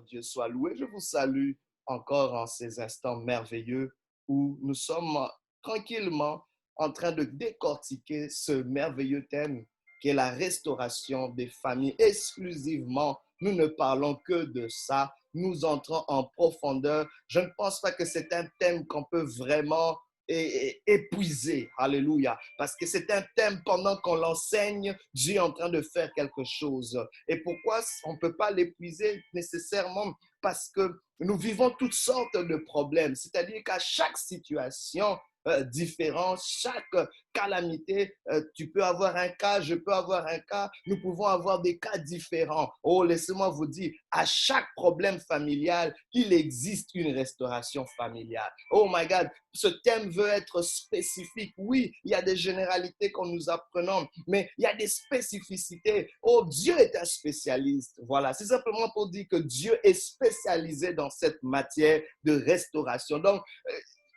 Dieu soit loué. Je vous salue encore en ces instants merveilleux où nous sommes tranquillement en train de décortiquer ce merveilleux thème qui est la restauration des familles. Exclusivement, nous ne parlons que de ça. Nous entrons en profondeur. Je ne pense pas que c'est un thème qu'on peut vraiment épuisé. Alléluia. Parce que c'est un thème, pendant qu'on l'enseigne, Dieu est en train de faire quelque chose. Et pourquoi on ne peut pas l'épuiser nécessairement? Parce que nous vivons toutes sortes de problèmes. C'est-à-dire qu'à chaque situation différente, chaque calamité, tu peux avoir un cas, je peux avoir un cas, nous pouvons avoir des cas différents. Oh, laissez-moi vous dire, à chaque problème familial, il existe une restauration familiale. Oh my God, ce thème veut être spécifique. Oui, il y a des généralités que nous apprenons, mais il y a des spécificités. Oh, Dieu est un spécialiste. Voilà, c'est simplement pour dire que Dieu est spécialisé dans cette matière de restauration. Donc,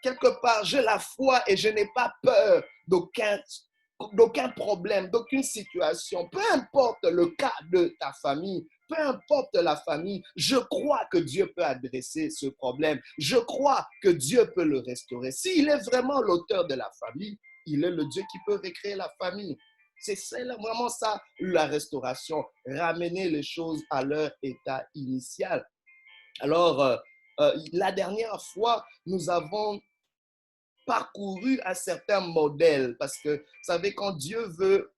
quelque part, j'ai la foi et je n'ai pas peur d'aucun problème, d'aucune situation, peu importe le cas de ta famille, peu importe la famille, je crois que Dieu peut adresser ce problème. Je crois que Dieu peut le restaurer. S'il est vraiment l'auteur de la famille, il est le Dieu qui peut recréer la famille. C'est vraiment ça, la restauration, ramener les choses à leur état initial. Alors, la dernière fois, nous avons parcouru un certain modèle parce que, vous savez, quand Dieu veut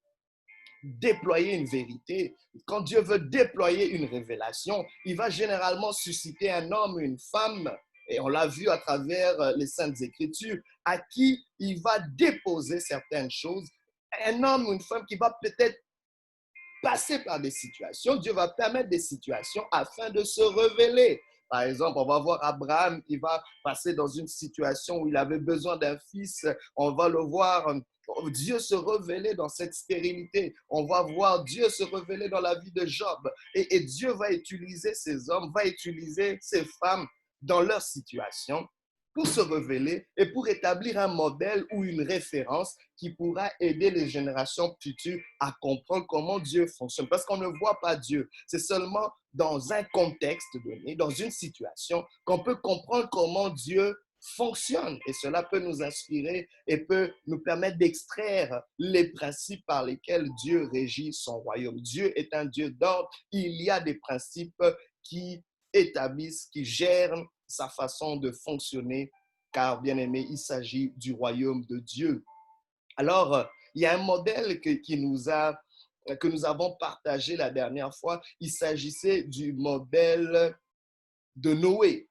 déployer une vérité, quand Dieu veut déployer une révélation, il va généralement susciter un homme ou une femme, et on l'a vu à travers les Saintes Écritures, à qui il va déposer certaines choses. Un homme ou une femme qui va peut-être passer par des situations, Dieu va permettre des situations afin de se révéler. Par exemple, on va voir Abraham qui va passer dans une situation où il avait besoin d'un fils. On va le voir, Dieu se révéler dans cette stérilité. On va voir Dieu se révéler dans la vie de Job. Et Dieu va utiliser ces hommes, va utiliser ces femmes dans leur situation pour se révéler et pour établir un modèle ou une référence qui pourra aider les générations futures à comprendre comment Dieu fonctionne. Parce qu'on ne voit pas Dieu. C'est seulement dans un contexte donné, dans une situation, qu'on peut comprendre comment Dieu fonctionne. Et cela peut nous inspirer et peut nous permettre d'extraire les principes par lesquels Dieu régit son royaume. Dieu est un Dieu d'ordre. Il y a des principes qui établissent, qui gèrent sa façon de fonctionner, car, bien aimé, il s'agit du royaume de Dieu. Alors, il y a un modèle que nous avons partagé la dernière fois. Il s'agissait du modèle de Noé.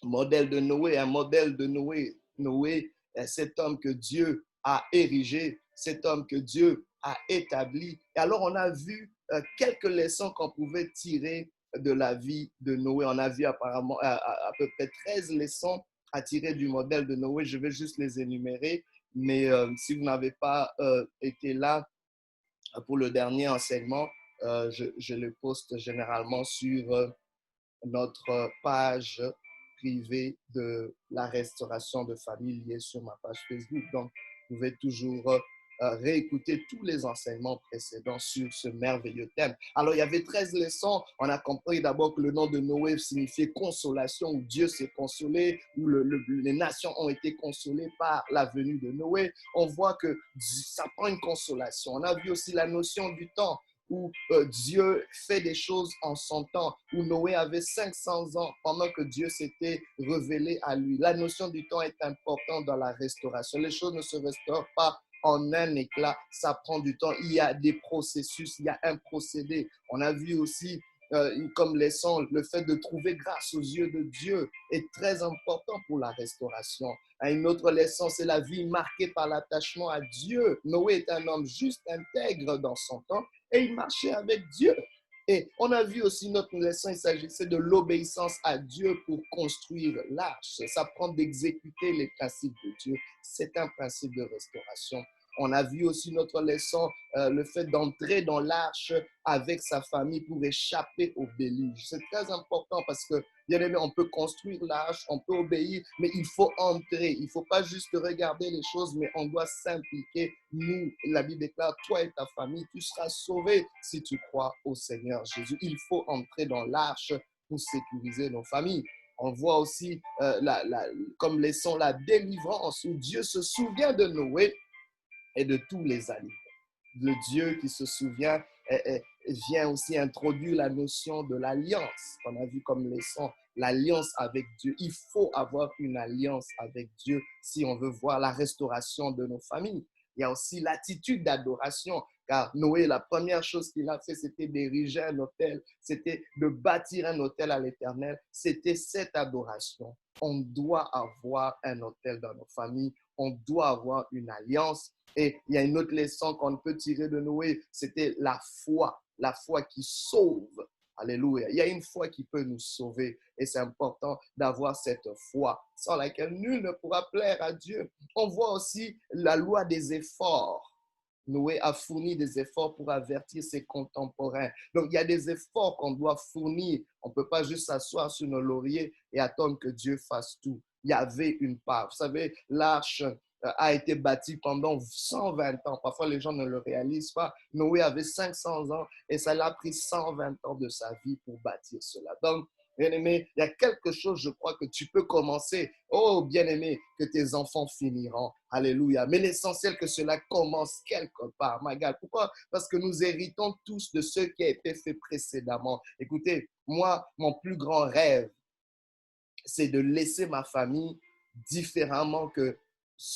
Modèle de Noé, un modèle de Noé. Noé, cet homme que Dieu a érigé, cet homme que Dieu a établi. Et alors, on a vu quelques leçons qu'on pouvait tirer de la vie de Noé. On a vu apparemment à peu près 13 leçons à tirer du modèle de Noé. Je vais juste les énumérer. Mais si vous n'avez pas été là pour le dernier enseignement, je le poste généralement sur notre page privée de la restauration de famille liée sur ma page Facebook. Donc, vous pouvez toujours réécouter tous les enseignements précédents sur ce merveilleux thème. Alors, il y avait 13 leçons. On a compris d'abord que le nom de Noé signifiait consolation, où Dieu s'est consolé, où les nations ont été consolées par la venue de Noé. On voit que ça prend une consolation. On a vu aussi la notion du temps, où Dieu fait des choses en son temps, où Noé avait 500 ans pendant que Dieu s'était révélé à lui. La notion du temps est importante dans la restauration. Les choses ne se restaurent pas en un éclat, ça prend du temps. Il y a des processus, il y a un procédé. On a vu aussi comme leçon, le fait de trouver grâce aux yeux de Dieu est très important pour la restauration. Une autre leçon, c'est la vie marquée par l'attachement à Dieu. Noé est un homme juste, intègre dans son temps, et il marchait avec Dieu. Et on a vu aussi notre leçon, il s'agissait de l'obéissance à Dieu pour construire l'arche. Ça prend d'exécuter les principes de Dieu. C'est un principe de restauration. On a vu aussi notre leçon, le fait d'entrer dans l'arche avec sa famille pour échapper au déluge. C'est très important parce que, bien aimé, on peut construire l'arche, on peut obéir, mais il faut entrer. Il ne faut pas juste regarder les choses, mais on doit s'impliquer. Nous, la Bible déclare, toi et ta famille, tu seras sauvé si tu crois au Seigneur Jésus. Il faut entrer dans l'arche pour sécuriser nos familles. On voit aussi comme leçon la délivrance, où Dieu se souvient de Noé et de tous les animaux. Le Dieu qui se souvient vient aussi introduire la notion de l'alliance, qu'on a vu comme leçon, l'alliance avec Dieu. Il faut avoir une alliance avec Dieu si on veut voir la restauration de nos familles. Il y a aussi l'attitude d'adoration, car Noé, la première chose qu'il a fait, c'était d'ériger un autel, c'était de bâtir un autel à l'Éternel. C'était cette adoration. On doit avoir un autel dans nos familles, on doit avoir une alliance. Et il y a une autre leçon qu'on peut tirer de Noé, c'était la foi qui sauve. Alléluia. Il y a une foi qui peut nous sauver et c'est important d'avoir cette foi sans laquelle nul ne pourra plaire à Dieu. On voit aussi la loi des efforts. Noé a fourni des efforts pour avertir ses contemporains. Donc, il y a des efforts qu'on doit fournir. On ne peut pas juste s'asseoir sur nos lauriers et attendre que Dieu fasse tout. Il y avait une part. Vous savez, l'arche a été bâti pendant 120 ans. Parfois, les gens ne le réalisent pas. Noé avait 500 ans et ça l'a pris 120 ans de sa vie pour bâtir cela. Donc, bien-aimé, il y a quelque chose, je crois, que tu peux commencer. Oh, bien-aimé, que tes enfants finiront. Alléluia. Mais l'essentiel, que cela commence quelque part. My God. Pourquoi? Parce que nous héritons tous de ce qui a été fait précédemment. Écoutez, moi, mon plus grand rêve, c'est de laisser ma famille différemment que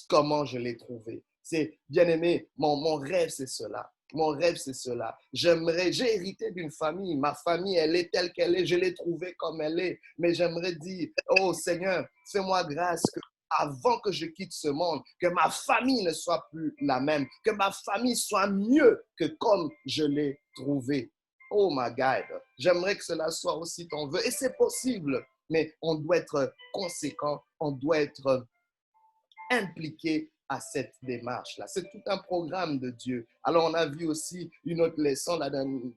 comment je l'ai trouvé. C'est, bien aimé, mon rêve, c'est cela. Mon rêve, c'est cela. J'aimerais, j'ai hérité d'une famille. Ma famille, elle est telle qu'elle est. Je l'ai trouvée comme elle est. Mais j'aimerais dire, oh Seigneur, fais-moi grâce que avant que je quitte ce monde, que ma famille ne soit plus la même, que ma famille soit mieux que comme je l'ai trouvée. Oh my God, j'aimerais que cela soit aussi ton vœu. Et c'est possible, mais on doit être conséquent, on doit être impliqué à cette démarche-là. C'est tout un programme de Dieu. Alors, on a vu aussi une autre leçon,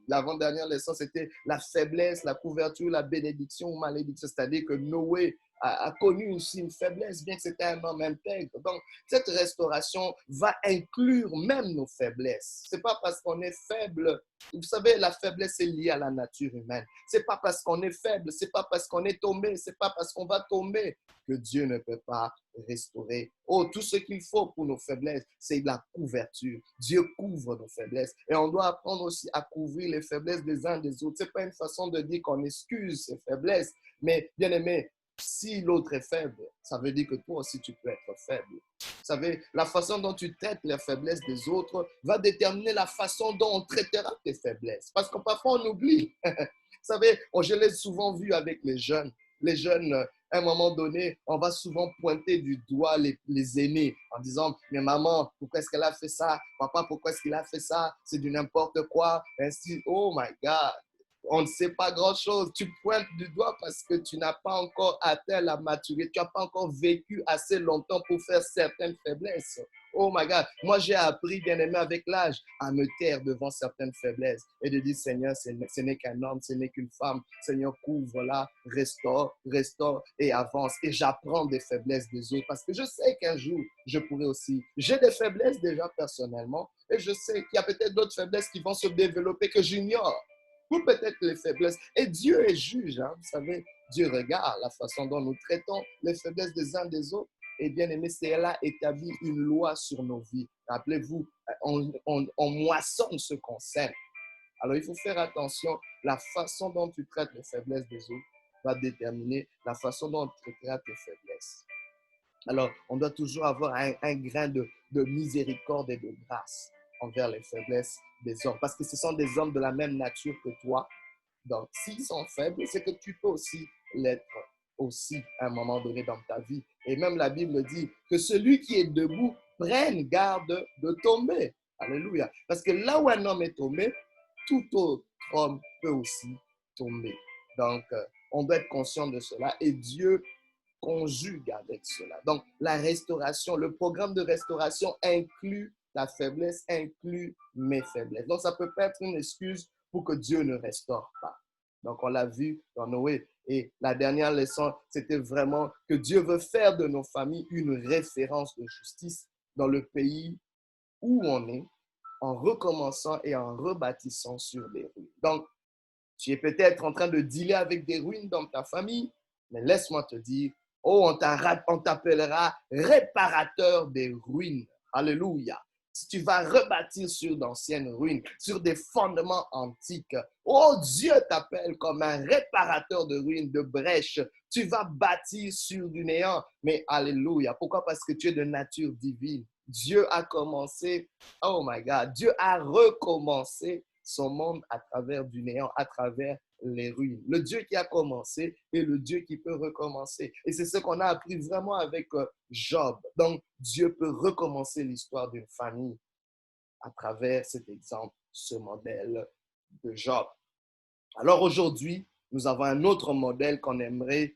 l'avant-dernière leçon, c'était la faiblesse, la couverture, la bénédiction ou malédiction. C'est-à-dire que Noé a connu aussi une faiblesse, bien que c'était un homme intègre. Donc, cette restauration va inclure même nos faiblesses. Ce n'est pas parce qu'on est faible. Vous savez, la faiblesse est liée à la nature humaine. Ce n'est pas parce qu'on est faible, ce n'est pas parce qu'on est tombé, ce n'est pas parce qu'on va tomber que Dieu ne peut pas restaurer. Oh, tout ce qu'il faut pour nos faiblesses, c'est de la couverture. Dieu couvre nos faiblesses. Et on doit apprendre aussi à couvrir les faiblesses des uns des autres. Ce n'est pas une façon de dire qu'on excuse ces faiblesses, mais bien aimé, si l'autre est faible, ça veut dire que toi aussi tu peux être faible. Vous savez, la façon dont tu traites les faiblesses des autres va déterminer la façon dont on traitera tes faiblesses. Parce que parfois on oublie. Vous savez, je l'ai souvent vu avec les jeunes. Les jeunes, à un moment donné, on va souvent pointer du doigt les aînés en disant, mais maman, pourquoi est-ce qu'elle a fait ça? Papa, pourquoi est-ce qu'il a fait ça? C'est du n'importe quoi. Ainsi, oh my God. On ne sait pas grand-chose. Tu pointes du doigt parce que tu n'as pas encore atteint la maturité. Tu n'as pas encore vécu assez longtemps pour faire certaines faiblesses. Oh my God. Moi, j'ai appris, bien aimé, avec l'âge, à me taire devant certaines faiblesses et de dire, Seigneur, ce n'est qu'un homme, ce n'est qu'une femme. Seigneur, couvre-la, restaure et avance. Et j'apprends des faiblesses des autres parce que je sais qu'un jour, je pourrai aussi. J'ai des faiblesses déjà personnellement et je sais qu'il y a peut-être d'autres faiblesses qui vont se développer que j'ignore. Ou peut-être les faiblesses. Et Dieu est juge, hein, vous savez. Dieu regarde la façon dont nous traitons les faiblesses des uns des autres. Et bien aimé, c'est elle a établi une loi sur nos vies. Rappelez-vous, on moissonne ce qu'on sème. Alors, il faut faire attention. La façon dont tu traites les faiblesses des autres va déterminer la façon dont tu traiteras tes faiblesses. Alors, on doit toujours avoir un grain de miséricorde et de grâce envers les faiblesses des hommes. Parce que ce sont des hommes de la même nature que toi. Donc, s'ils sont faibles, c'est que tu peux aussi l'être aussi à un moment donné dans ta vie. Et même la Bible dit que celui qui est debout prenne garde de tomber. Alléluia. Parce que là où un homme est tombé, tout autre homme peut aussi tomber. Donc, on doit être conscient de cela. Et Dieu conjugue avec cela. Donc, la restauration, le programme de restauration inclut la faiblesse, inclut mes faiblesses. Donc, ça ne peut pas être une excuse pour que Dieu ne restaure pas. Donc, on l'a vu dans Noé. Et la dernière leçon, c'était vraiment que Dieu veut faire de nos familles une référence de justice dans le pays où on est, en recommençant et en rebâtissant sur les rues. Donc, Tu es peut-être en train de dealer avec des ruines dans ta famille, mais laisse-moi te dire, oh, on t'appellera réparateur des ruines. Alléluia. Si tu vas rebâtir sur d'anciennes ruines, sur des fondements antiques, oh, Dieu t'appelle comme un réparateur de ruines, de brèches. Tu vas bâtir sur du néant. Mais alléluia. Pourquoi? Parce que tu es de nature divine. Dieu a commencé, oh my God, Dieu a recommencé son monde à travers du néant, à travers les ruines. Le Dieu qui a commencé est le Dieu qui peut recommencer. Et c'est ce qu'on a appris vraiment avec Job. Donc, Dieu peut recommencer l'histoire d'une famille à travers cet exemple, ce modèle de Job. Alors aujourd'hui, nous avons un autre modèle qu'on aimerait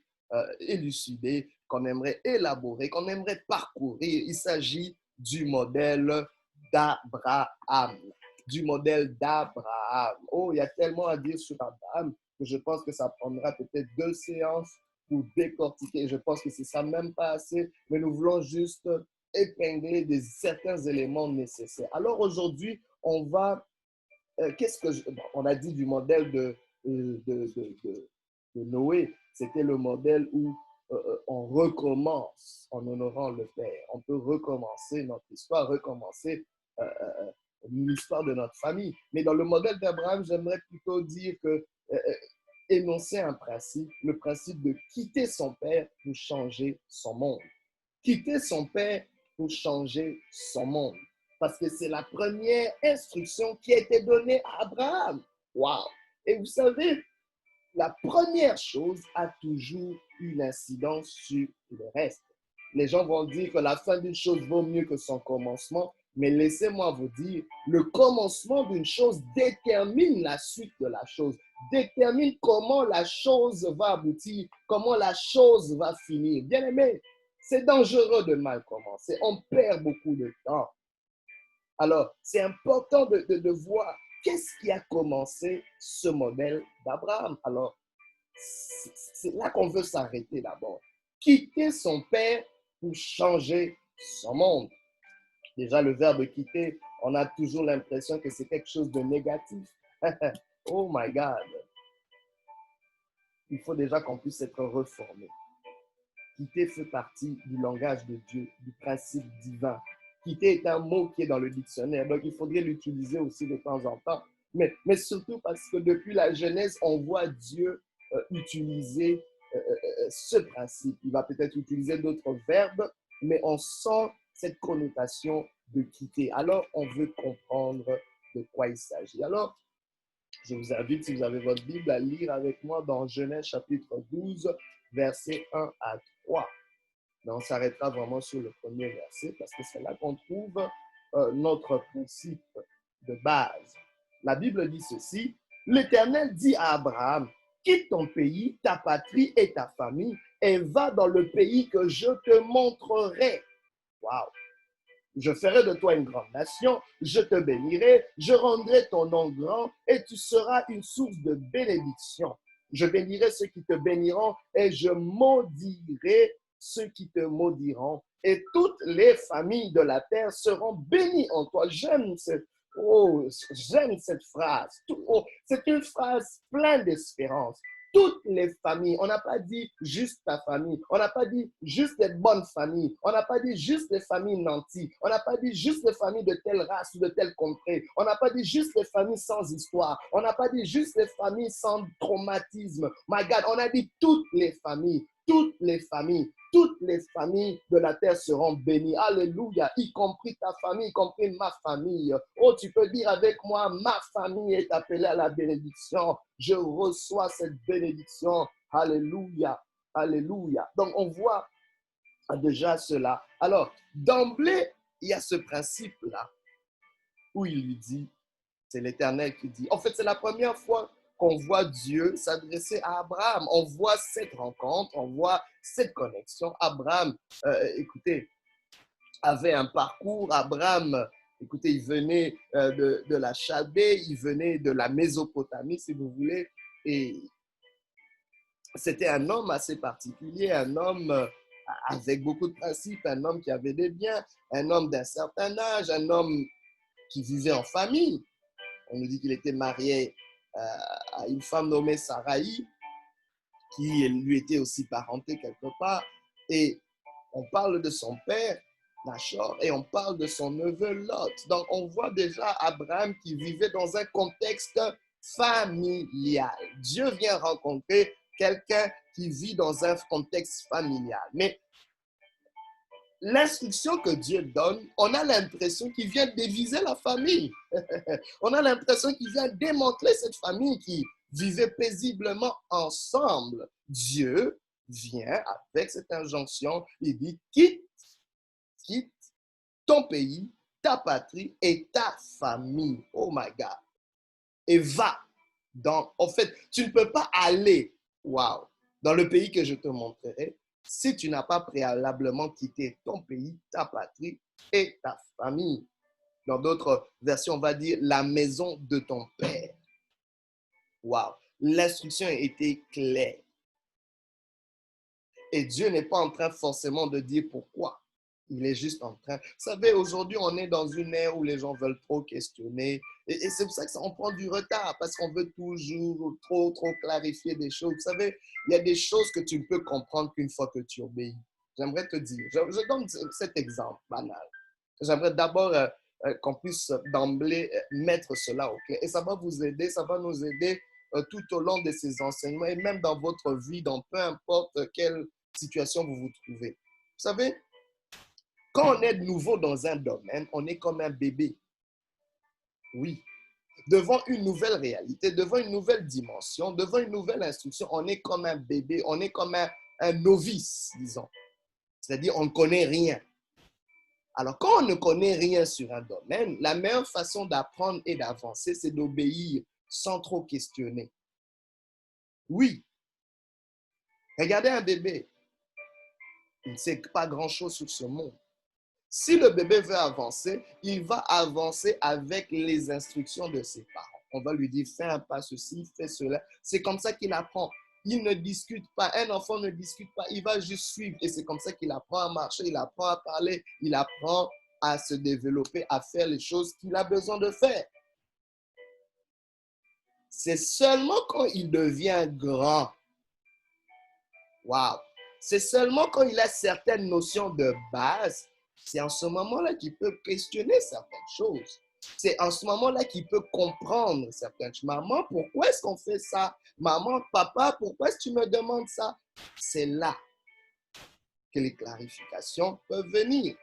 élucider, qu'on aimerait élaborer, qu'on aimerait parcourir. Il s'agit du modèle d'Abraham. Du modèle d'Abraham. Oh, il y a tellement à dire sur Abraham que je pense que ça prendra peut-être 2 séances pour décortiquer. Je pense que c'est ça même pas assez, mais nous voulons juste épingler certains éléments nécessaires. Alors aujourd'hui, on va on a dit du modèle de Noé, c'était le modèle où on recommence en honorant le Père. On peut recommencer notre histoire, recommencer l'histoire de notre famille. Mais dans le modèle d'Abraham, j'aimerais plutôt dire que énoncer un principe, le principe de quitter son père pour changer son monde. Quitter son père pour changer son monde. Parce que c'est la première instruction qui a été donnée à Abraham. Wow! Et vous savez, la première chose a toujours une incidence sur le reste. Les gens vont dire que la fin d'une chose vaut mieux que son commencement, mais laissez-moi vous dire, le commencement d'une chose détermine la suite de la chose, détermine comment la chose va aboutir, comment la chose va finir. Bien aimé, c'est dangereux de mal commencer. On perd beaucoup de temps. Alors, c'est important de voir qu'est-ce qui a commencé ce modèle d'Abraham. Alors, c'est là qu'on veut s'arrêter d'abord. Quitter son père pour changer son monde. Déjà, le verbe quitter, on a toujours l'impression que c'est quelque chose de négatif. Oh my God. Il faut déjà qu'on puisse être reformé. Quitter fait partie du langage de Dieu, du principe divin. Quitter est un mot qui est dans le dictionnaire, donc il faudrait l'utiliser aussi de temps en temps. Mais surtout parce que depuis la Genèse, on voit Dieu utiliser ce principe. Il va peut-être utiliser d'autres verbes, mais on sent cette connotation de quitter. Alors, on veut comprendre de quoi il s'agit. Alors, je vous invite, si vous avez votre Bible, à lire avec moi dans Genèse chapitre 12, versets 1 à 3. Mais on s'arrêtera vraiment sur le premier verset parce que c'est là qu'on trouve notre principe de base. La Bible dit ceci, l'Éternel dit à Abraham, quitte ton pays, ta patrie et ta famille et va dans le pays que je te montrerai. Waouh! Je ferai de toi une grande nation, je te bénirai, je rendrai ton nom grand et tu seras une source de bénédiction. Je bénirai ceux qui te béniront et je maudirai ceux qui te maudiront. Et toutes les familles de la terre seront bénies en toi. J'aime cette phrase. C'est une phrase pleine d'espérance. Toutes les familles, on n'a pas dit juste ta famille, on n'a pas dit juste les bonnes familles, on n'a pas dit juste les familles nantis, on n'a pas dit juste les familles de telle race ou de telle contrée, on n'a pas dit juste les familles sans histoire, on n'a pas dit juste les familles sans traumatisme. My God, on a dit toutes les familles. Toutes les familles de la terre seront bénies. Alléluia, y compris ta famille, y compris ma famille. Oh, tu peux dire avec moi, ma famille est appelée à la bénédiction. Je reçois cette bénédiction. Alléluia, alléluia. Donc, on voit déjà cela. Alors, d'emblée, il y a ce principe-là où il lui dit, c'est l'Éternel qui dit. En fait, c'est la première fois qu'on voit Dieu s'adresser à Abraham. On voit cette rencontre, on voit cette connexion. Abraham, écoutez, avait un parcours. Abraham, écoutez, il venait de la Chaldée, il venait de la Mésopotamie, si vous voulez. Et c'était un homme assez particulier, un homme avec beaucoup de principes, un homme qui avait des biens, un homme d'un certain âge, un homme qui vivait en famille. On nous dit qu'il était marié à une femme nommée Saraï, qui lui était aussi parentée quelque part. Et on parle de son père, Nachor, et on parle de son neveu Lot. Donc, on voit déjà Abraham qui vivait dans un contexte familial. Dieu vient rencontrer quelqu'un qui vit dans un contexte familial. Mais l'instruction que Dieu donne, on a l'impression qu'il vient diviser la famille. On a l'impression qu'il vient démanteler cette famille qui vivait paisiblement ensemble. Dieu vient avec cette injonction, il dit, quitte ton pays, ta patrie et ta famille. Oh my God. Et va. En fait, tu ne peux pas aller, wow, dans le pays que je te montrerai si tu n'as pas préalablement quitté ton pays, ta patrie et ta famille. Dans d'autres versions, on va dire la maison de ton père. Wow. L'instruction était claire. Et Dieu n'est pas en train forcément de dire pourquoi. Il est juste en train. Vous savez, aujourd'hui, on est dans une ère où les gens veulent trop questionner. Et c'est pour ça qu'on prend du retard, parce qu'on veut toujours trop clarifier des choses. Vous savez, il y a des choses que tu ne peux comprendre qu'une fois que tu obéis. J'aimerais te dire, je donne cet exemple banal. J'aimerais d'abord qu'on puisse d'emblée mettre cela au clair. Et ça va vous aider, ça va nous aider tout au long de ces enseignements et même dans votre vie, dans peu importe quelle situation vous vous trouvez. Vous savez, quand on est nouveau dans un domaine, on est comme un bébé. Oui. Devant une nouvelle réalité, devant une nouvelle dimension, devant une nouvelle instruction, on est comme un bébé, on est comme un novice, disons. C'est-à-dire, on ne connaît rien. Alors, quand on ne connaît rien sur un domaine, la meilleure façon d'apprendre et d'avancer, c'est d'obéir sans trop questionner. Oui. Regardez un bébé. Il ne sait pas grand-chose sur ce monde. Si le bébé veut avancer, il va avancer avec les instructions de ses parents. On va lui dire, fais un pas ceci, fais cela. C'est comme ça qu'il apprend. Il ne discute pas. Un enfant ne discute pas. Il va juste suivre. Et c'est comme ça qu'il apprend à marcher, il apprend à parler, il apprend à se développer, à faire les choses qu'il a besoin de faire. C'est seulement quand il devient grand, wow, c'est seulement quand il a certaines notions de base, c'est en ce moment-là qu'il peut questionner certaines choses. C'est en ce moment-là qu'il peut comprendre certaines choses. Maman, pourquoi est-ce qu'on fait ça? Maman, papa, pourquoi est-ce que tu me demandes ça? C'est là que les clarifications peuvent venir.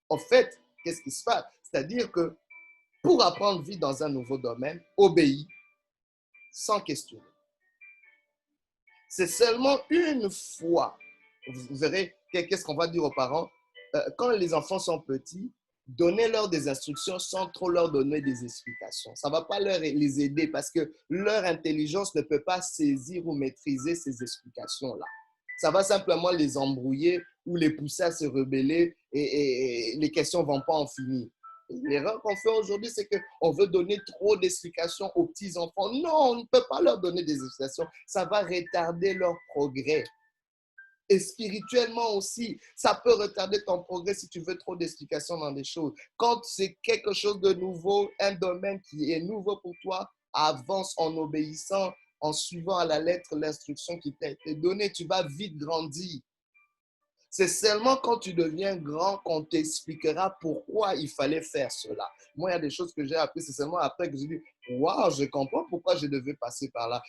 En fait, qu'est-ce qui se passe? C'est-à-dire que pour apprendre vite dans un nouveau domaine, obéis sans questionner. C'est seulement une fois. Vous verrez, qu'est-ce qu'on va dire aux parents? Quand les enfants sont petits, donnez-leur des instructions sans trop leur donner des explications. Ça ne va pas les aider parce que leur intelligence ne peut pas saisir ou maîtriser ces explications-là. Ça va simplement les embrouiller ou les pousser à se rebeller et les questions ne vont pas en finir. L'erreur qu'on fait aujourd'hui, c'est qu'on veut donner trop d'explications aux petits-enfants. Non, on ne peut pas leur donner des explications. Ça va retarder leur progrès. Et spirituellement aussi, ça peut retarder ton progrès si tu veux trop d'explications dans des choses. Quand c'est quelque chose de nouveau, un domaine qui est nouveau pour toi, avance en obéissant, en suivant à la lettre l'instruction qui t'a été donnée. Tu vas vite grandir. C'est seulement quand tu deviens grand qu'on t'expliquera pourquoi il fallait faire cela. Moi, il y a des choses que j'ai apprises, c'est seulement après que j'ai dit, waouh, je comprends pourquoi je devais passer par là.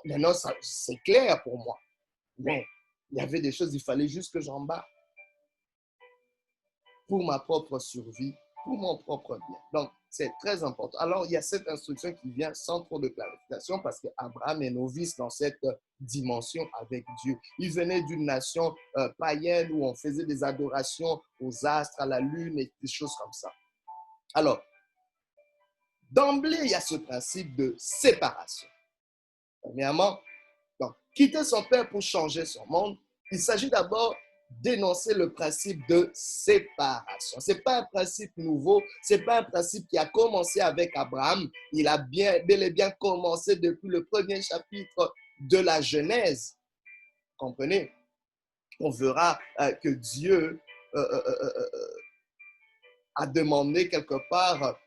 Maintenant, c'est clair pour moi. Mais il y avait des choses, il fallait juste que j'embarque pour ma propre survie, pour mon propre bien. Donc, c'est très important. Alors, il y a cette instruction qui vient sans trop de clarification parce qu'Abraham est novice dans cette dimension avec Dieu. Il venait d'une nation païenne où on faisait des adorations aux astres, à la lune et des choses comme ça. Alors, d'emblée, il y a ce principe de séparation. Premièrement, donc, quitter son père pour changer son monde, il s'agit d'abord d'énoncer le principe de séparation. Ce n'est pas un principe nouveau, ce n'est pas un principe qui a commencé avec Abraham. Il a bel et bien commencé depuis le premier chapitre de la Genèse. Comprenez? On verra que Dieu a demandé quelque part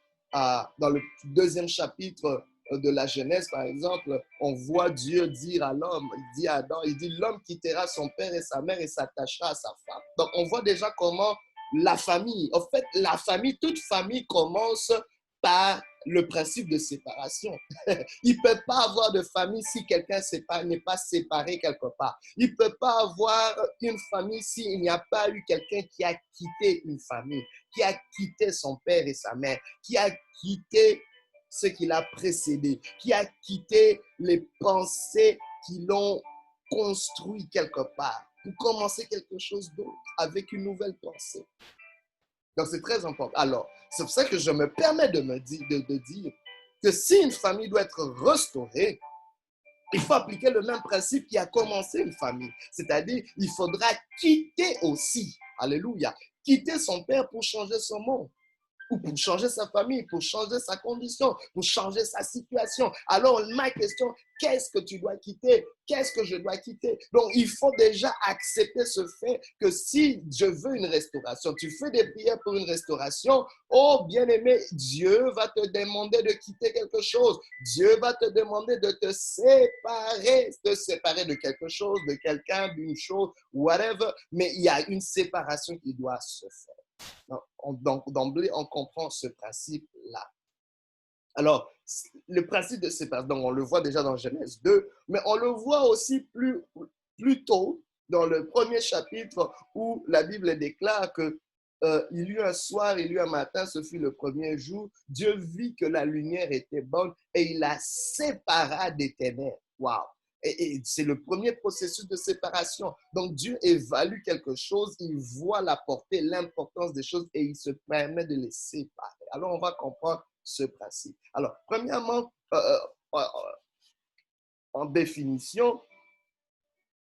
dans le deuxième chapitre de la Genèse, par exemple, on voit Dieu dire à l'homme, il dit à Adam, il dit l'homme quittera son père et sa mère et s'attachera à sa femme. Donc on voit déjà comment la famille, en fait, la famille, toute famille commence par le principe de séparation. Il ne peut pas avoir de famille si quelqu'un n'est pas séparé quelque part. Il ne peut pas avoir une famille s'il n'y a pas eu quelqu'un qui a quitté une famille, qui a quitté son père et sa mère, qui a quitté ce qui l'a précédé, qui a quitté les pensées qui l'ont construit quelque part pour commencer quelque chose d'autre avec une nouvelle pensée. Donc, c'est très important. Alors, c'est pour ça que je me permets de dire que si une famille doit être restaurée, il faut appliquer le même principe qui a commencé une famille. C'est-à-dire, il faudra quitter aussi, alléluia, quitter son père pour changer son monde, ou pour changer sa famille, pour changer sa condition, pour changer sa situation. Alors, ma question, qu'est-ce que tu dois quitter? Qu'est-ce que je dois quitter? Donc, il faut déjà accepter ce fait que si je veux une restauration, tu fais des prières pour une restauration, oh bien-aimé, Dieu va te demander de quitter quelque chose. Dieu va te demander de te séparer de quelque chose, de quelqu'un, d'une chose, whatever. Mais il y a une séparation qui doit se faire. Donc, d'emblée, on comprend ce principe-là. Alors, le principe de séparation, donc on le voit déjà dans Genèse 2, mais on le voit aussi plus tôt dans le premier chapitre où la Bible déclare que il y eut un soir, il y eut un matin, ce fut le premier jour. Dieu vit que la lumière était bonne et il la sépara des ténèbres. Waouh! Et c'est le premier processus de séparation. Donc, Dieu évalue quelque chose, il voit la portée, l'importance des choses et il se permet de les séparer. Alors, on va comprendre ce principe. Alors, premièrement, en définition,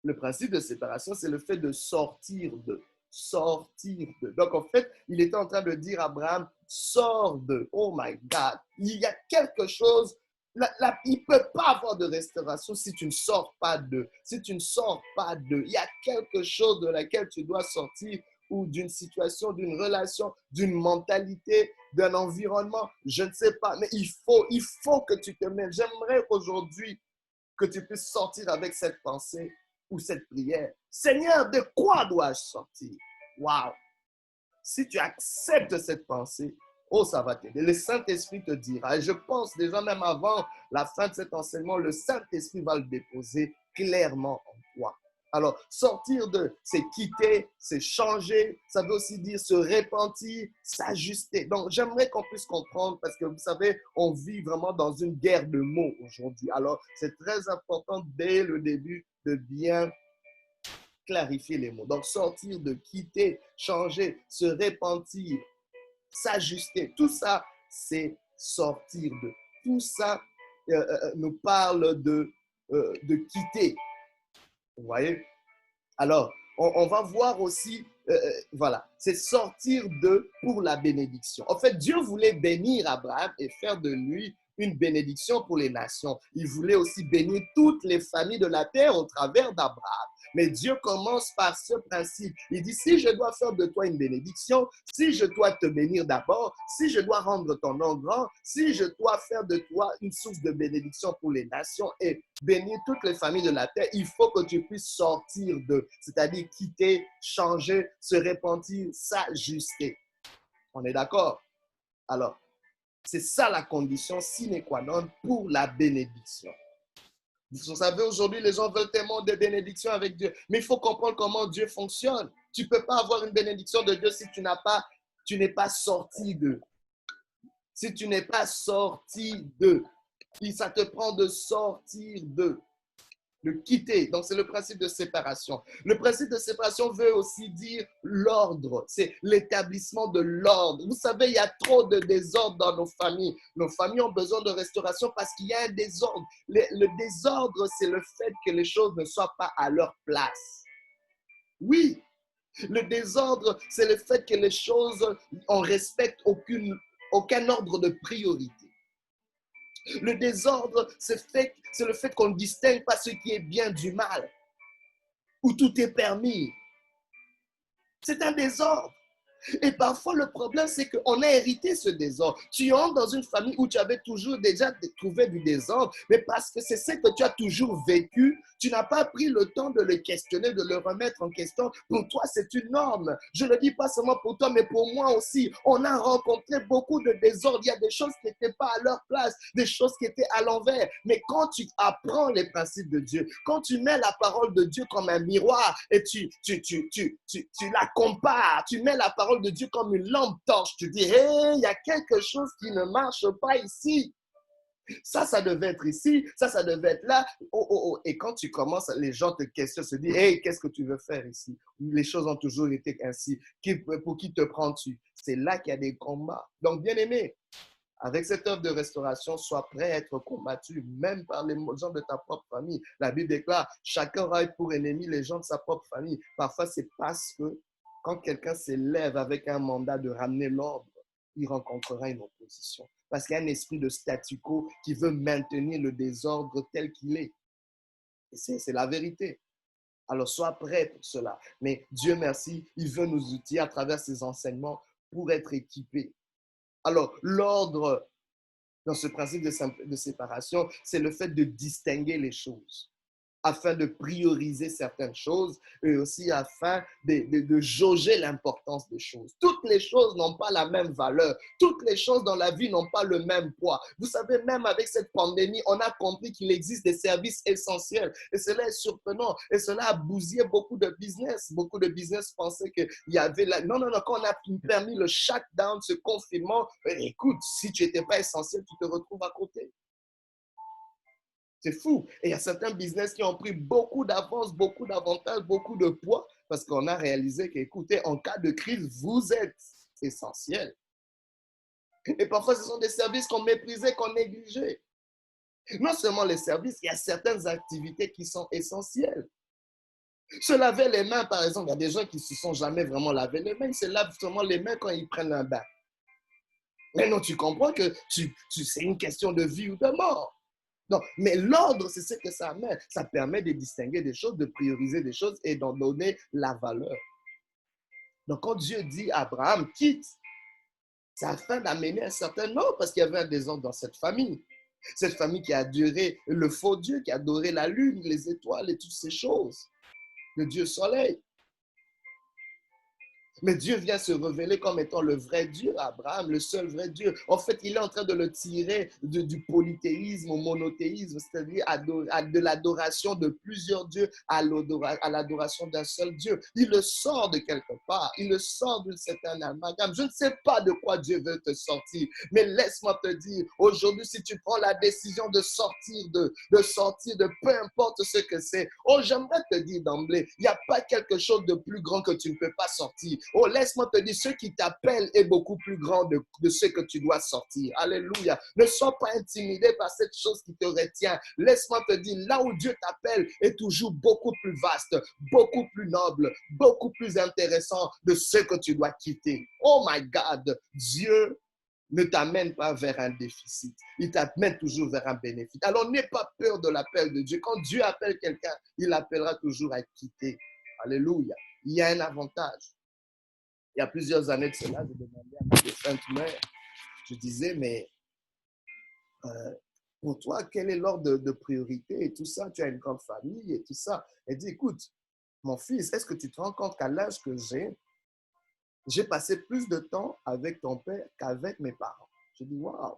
le principe de séparation, c'est le fait de sortir de. Sortir de. Donc, en fait, il était en train de dire à Abraham, sors de. Oh my God. Il y a quelque chose. Il ne peut pas avoir de restauration si tu ne sors pas de. Si tu ne sors pas de. Il y a quelque chose de laquelle tu dois sortir ou d'une situation, d'une relation, d'une mentalité, d'un environnement. Je ne sais pas, mais il faut que tu te mettes. J'aimerais qu'aujourd'hui, que tu puisses sortir avec cette pensée ou cette prière. Seigneur, de quoi dois-je sortir? Waouh! Si tu acceptes cette pensée, oh, ça va t'aider. Le Saint-Esprit te dira, et je pense déjà même avant la fin de cet enseignement, le Saint-Esprit va le déposer clairement en toi. Alors, sortir de, c'est quitter, c'est changer, ça veut aussi dire se repentir, s'ajuster. Donc, j'aimerais qu'on puisse comprendre parce que vous savez, on vit vraiment dans une guerre de mots aujourd'hui. Alors, c'est très important dès le début de bien clarifier les mots. Donc, sortir de, quitter, changer, se repentir, s'ajuster, tout ça, c'est sortir de. Tout ça nous parle de quitter. Vous voyez? Alors, on va voir aussi, voilà, c'est sortir de pour la bénédiction. En fait, Dieu voulait bénir Abraham et faire de lui une bénédiction pour les nations. Il voulait aussi bénir toutes les familles de la terre au travers d'Abraham. Mais Dieu commence par ce principe. Il dit, si je dois faire de toi une bénédiction, si je dois te bénir d'abord, si je dois rendre ton nom grand, si je dois faire de toi une source de bénédiction pour les nations et bénir toutes les familles de la terre, il faut que tu puisses sortir de, c'est-à-dire quitter, changer, se repentir, s'ajuster. On est d'accord? Alors, c'est ça la condition sine qua non pour la bénédiction. Vous savez, aujourd'hui, les gens veulent tellement de bénédictions avec Dieu. Mais il faut comprendre comment Dieu fonctionne. Tu ne peux pas avoir une bénédiction de Dieu si tu n'es pas sorti d'eux. Si tu n'es pas sorti d'eux. Ça te prend de sortir d'eux. De quitter. Donc, c'est le principe de séparation. Le principe de séparation veut aussi dire l'ordre. C'est l'établissement de l'ordre. Vous savez, il y a trop de désordre dans nos familles. Nos familles ont besoin de restauration parce qu'il y a un désordre. Le désordre, c'est le fait que les choses ne soient pas à leur place. Oui, le désordre, c'est le fait que les choses, on ne respecte aucun ordre de priorité. Le désordre, c'est le fait qu'on ne distingue pas ce qui est bien du mal, où tout est permis. C'est un désordre. Et parfois, le problème, c'est qu'on a hérité ce désordre. Tu entres dans une famille où tu avais toujours déjà trouvé du désordre, mais parce que c'est ce que tu as toujours vécu, tu n'as pas pris le temps de le questionner, de le remettre en question. Pour toi, c'est une norme. Je ne le dis pas seulement pour toi, mais pour moi aussi. On a rencontré beaucoup de désordres. Il y a des choses qui n'étaient pas à leur place, des choses qui étaient à l'envers. Mais quand tu apprends les principes de Dieu, quand tu mets la parole de Dieu comme un miroir et tu la compares, tu mets la parole de Dieu comme une lampe torche, tu dis, hé, il y a quelque chose qui ne marche pas ici. Ça devait être ici, ça devait être là. Oh, oh, oh. Et quand tu commences, les gens te questionnent, se disent, hey, qu'est-ce que tu veux faire ici? Les choses ont toujours été ainsi. Pour qui te prends-tu? C'est là qu'il y a des combats. Donc, bien aimé, avec cette œuvre de restauration, sois prêt à être combattu, même par les gens de ta propre famille. La Bible déclare, chacun aura pour ennemi les gens de sa propre famille. Parfois, c'est parce que quand quelqu'un s'élève avec un mandat de ramener l'ordre, il rencontrera une opposition. Parce qu'il y a un esprit de statu quo qui veut maintenir le désordre tel qu'il est. Et c'est la vérité. Alors, sois prêt pour cela. Mais Dieu merci, il veut nous outiller à travers ses enseignements pour être équipés. Alors, l'ordre dans ce principe de séparation, c'est le fait de distinguer les choses, afin de prioriser certaines choses et aussi afin de jauger l'importance des choses. Toutes les choses n'ont pas la même valeur. Toutes les choses dans la vie n'ont pas le même poids. Vous savez, même avec cette pandémie, on a compris qu'il existe des services essentiels. Et cela est surprenant. Et cela a bousillé beaucoup de business. Beaucoup de business pensaient qu'il y avait... Non, quand on a permis le shutdown, ce confinement, écoute, si tu n'étais pas essentiel, tu te retrouves à côté. C'est fou. Et il y a certains business qui ont pris beaucoup d'avance, beaucoup d'avantages, beaucoup de poids, parce qu'on a réalisé qu'écoutez, en cas de crise, vous êtes essentiel. Et parfois, ce sont des services qu'on méprisait, qu'on négligeait. Non seulement les services, il y a certaines activités qui sont essentielles. Se laver les mains, par exemple, il y a des gens qui ne se sont jamais vraiment lavé les mains, ils se lavent seulement les mains quand ils prennent un bain. Mais non, tu comprends que c'est une question de vie ou de mort. Non, mais l'ordre, c'est ce que ça amène. Ça permet de distinguer des choses, de prioriser des choses et d'en donner la valeur. Donc, quand Dieu dit à Abraham, quitte, c'est afin d'amener un certain ordre parce qu'il y avait un désordre dans cette famille. Cette famille qui a adoré le faux Dieu, qui a adoré la lune, les étoiles et toutes ces choses. Le Dieu soleil. Mais Dieu vient se révéler comme étant le vrai Dieu, Abraham, le seul vrai Dieu. En fait, il est en train de le tirer du polythéisme au monothéisme, c'est-à-dire de l'adoration de plusieurs dieux à l'adoration d'un seul Dieu. Il le sort de quelque part, il le sort d'une certaine amalgame. Je ne sais pas de quoi Dieu veut te sortir, mais laisse-moi te dire, aujourd'hui, si tu prends la décision de sortir de peu importe ce que c'est, oh, j'aimerais te dire d'emblée, il n'y a pas quelque chose de plus grand que tu ne peux pas sortir. Oh, laisse-moi te dire, ce qui t'appelle est beaucoup plus grand de ce que tu dois sortir. Alléluia. Ne sois pas intimidé par cette chose qui te retient. Laisse-moi te dire, là où Dieu t'appelle est toujours beaucoup plus vaste, beaucoup plus noble, beaucoup plus intéressant de ce que tu dois quitter. Oh my God, Dieu ne t'amène pas vers un déficit. Il t'amène toujours vers un bénéfice. Alors, n'aie pas peur de l'appel de Dieu. Quand Dieu appelle quelqu'un, il appellera toujours à quitter. Alléluia. Il y a un avantage. Il y a plusieurs années de cela, je demandais à ma défunte mère, je disais, mais pour toi, quel est l'ordre de priorité et tout ça? Tu as une grande famille et tout ça. Elle dit, écoute, mon fils, est-ce que tu te rends compte qu'à l'âge que j'ai passé plus de temps avec ton père qu'avec mes parents? Je dis, waouh!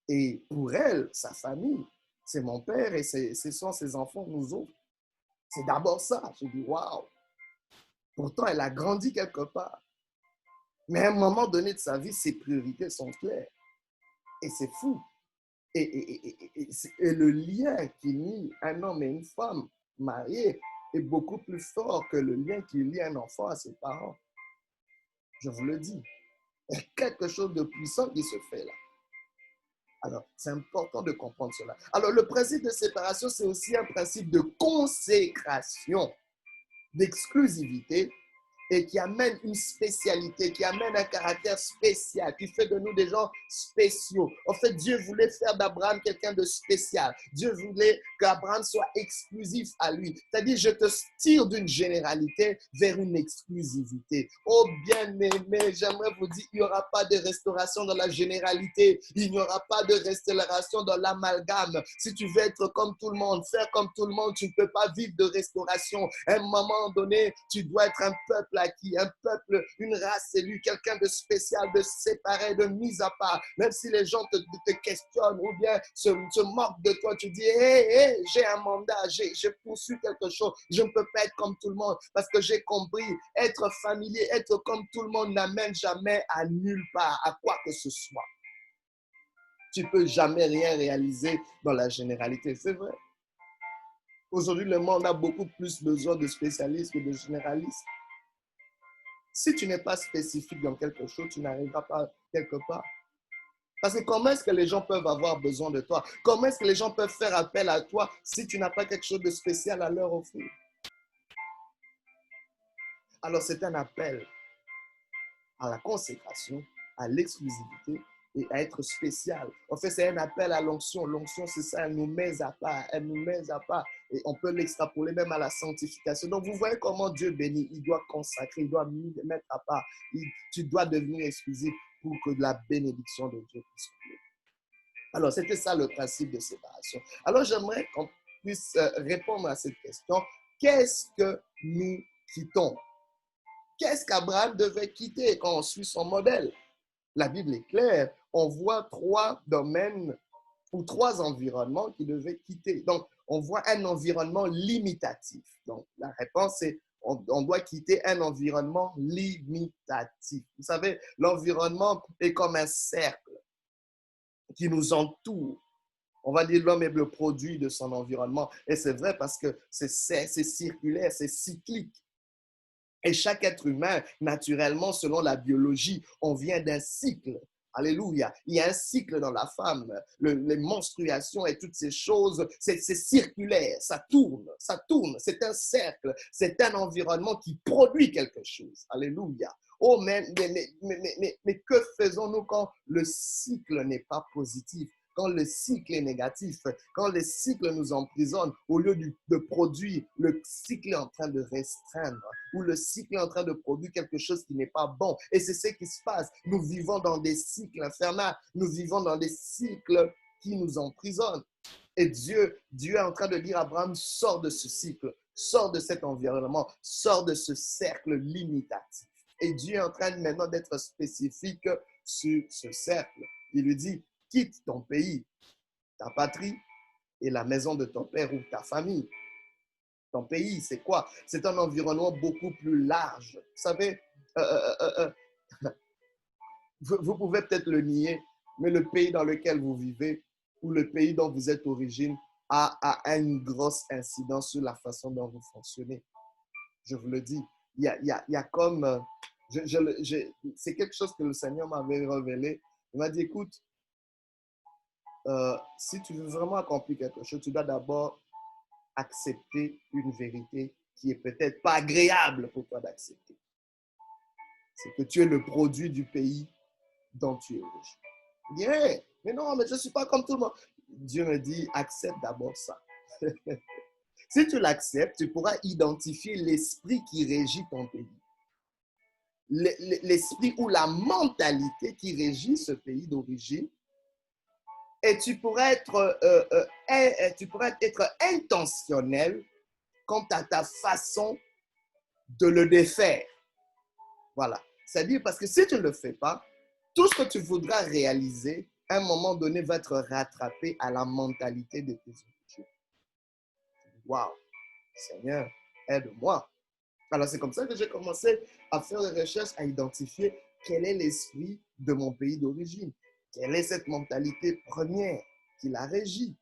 Et pour elle, sa famille, c'est mon père et ce sont ses enfants, nous autres. C'est d'abord ça. Je dis, waouh! Pourtant, elle a grandi quelque part. Mais à un moment donné de sa vie, ses priorités sont claires. Et c'est fou. Et le lien qui lie un homme et une femme mariés est beaucoup plus fort que le lien qui lie un enfant à ses parents. Je vous le dis. Il y a quelque chose de puissant qui se fait là. Alors, c'est important de comprendre cela. Alors, le principe de séparation, c'est aussi un principe de consécration, d'exclusivité et qui amène une spécialité, qui amène un caractère spécial, qui fait de nous des gens spéciaux. En fait, Dieu voulait faire d'Abraham quelqu'un de spécial. Dieu voulait qu'Abraham soit exclusif à lui. C'est-à-dire, je te tire d'une généralité vers une exclusivité. Oh bien-aimé, j'aimerais vous dire, il n'y aura pas de restauration dans la généralité. Il n'y aura pas de restauration dans l'amalgame. Si tu veux être comme tout le monde, faire comme tout le monde, tu ne peux pas vivre de restauration. À un moment donné, tu dois être un peuple acquis, un peuple, une race élue, quelqu'un de spécial, de séparé, de mis à part. Même si les gens te questionnent ou bien se moquent de toi, tu dis, hé, j'ai un mandat, j'ai poursuivi quelque chose. Je ne peux pas être comme tout le monde parce que j'ai compris, être familier, être comme tout le monde n'amène jamais à nulle part, à quoi que ce soit. Tu ne peux jamais rien réaliser dans la généralité, c'est vrai. Aujourd'hui, le monde a beaucoup plus besoin de spécialistes que de généralistes. Si tu n'es pas spécifique dans quelque chose, tu n'arriveras pas quelque part. Parce que comment est-ce que les gens peuvent avoir besoin de toi? Comment est-ce que les gens peuvent faire appel à toi si tu n'as pas quelque chose de spécial à leur offrir? Alors, c'est un appel à la consécration, à l'exclusivité et à être spécial. En fait, c'est un appel à l'onction. L'onction, c'est ça, elle nous met à part. Elle nous met à part. Et on peut l'extrapoler même à la sanctification. Donc, vous voyez comment Dieu bénit. Il doit consacrer, il doit mettre à part. Tu dois devenir exclusif pour que la bénédiction de Dieu puisse couler. Alors, c'était ça le principe de séparation. Alors, j'aimerais qu'on puisse répondre à cette question. Qu'est-ce que nous quittons? Qu'est-ce qu'Abraham devait quitter quand on suit son modèle? La Bible est claire. On voit 3 domaines ou 3 environnements qu'il devait quitter. Donc, on voit un environnement limitatif. Donc, la réponse est on doit quitter un environnement limitatif. Vous savez, l'environnement est comme un cercle qui nous entoure. On va dire l'homme est le produit de son environnement. Et c'est vrai parce que c'est circulaire, c'est cyclique. Et chaque être humain, naturellement, selon la biologie, on vient d'un cycle. Alléluia. Il y a un cycle dans la femme. Les menstruations et toutes ces choses, c'est circulaire, ça tourne, ça tourne. C'est un cercle, c'est un environnement qui produit quelque chose. Alléluia. Oh, mais que faisons-nous quand le cycle n'est pas positif? Quand le cycle est négatif, quand le cycle nous emprisonne, au lieu de produire, le cycle est en train de restreindre, ou le cycle est en train de produire quelque chose qui n'est pas bon. Et c'est ce qui se passe. Nous vivons dans des cycles infernaux, nous vivons dans des cycles qui nous emprisonnent. Et Dieu est en train de dire à Abraham, sors de ce cycle, sors de cet environnement, sors de ce cercle limitatif. Et Dieu est en train maintenant d'être spécifique sur ce cercle. Il lui dit, quitte ton pays, ta patrie et la maison de ton père ou ta famille. Ton pays, c'est quoi? C'est un environnement beaucoup plus large. Vous savez, vous pouvez peut-être le nier, mais le pays dans lequel vous vivez ou le pays dont vous êtes origine a une grosse incidence sur la façon dont vous fonctionnez. Je vous le dis. Il y a comme... c'est quelque chose que le Seigneur m'avait révélé. Il m'a dit, écoute, si tu veux vraiment accomplir quelque chose, tu dois d'abord accepter une vérité qui est peut-être pas agréable pour toi d'accepter. C'est que tu es le produit du pays dont tu es originaire. Bien, mais non, mais je ne suis pas comme tout le monde. Dieu me dit, accepte d'abord ça. Si tu l'acceptes, tu pourras identifier l'esprit qui régit ton pays. L'esprit ou la mentalité qui régit ce pays d'origine. Et tu pourrais être intentionnel quant à ta façon de le défaire. Voilà. C'est-à-dire parce que si tu ne le fais pas, tout ce que tu voudras réaliser, à un moment donné, va être rattrapé à la mentalité de tes origines. Waouh! Seigneur, aide-moi. Alors, c'est comme ça que j'ai commencé à faire des recherches, à identifier quel est l'esprit de mon pays d'origine. Quelle est cette mentalité première qui la régit?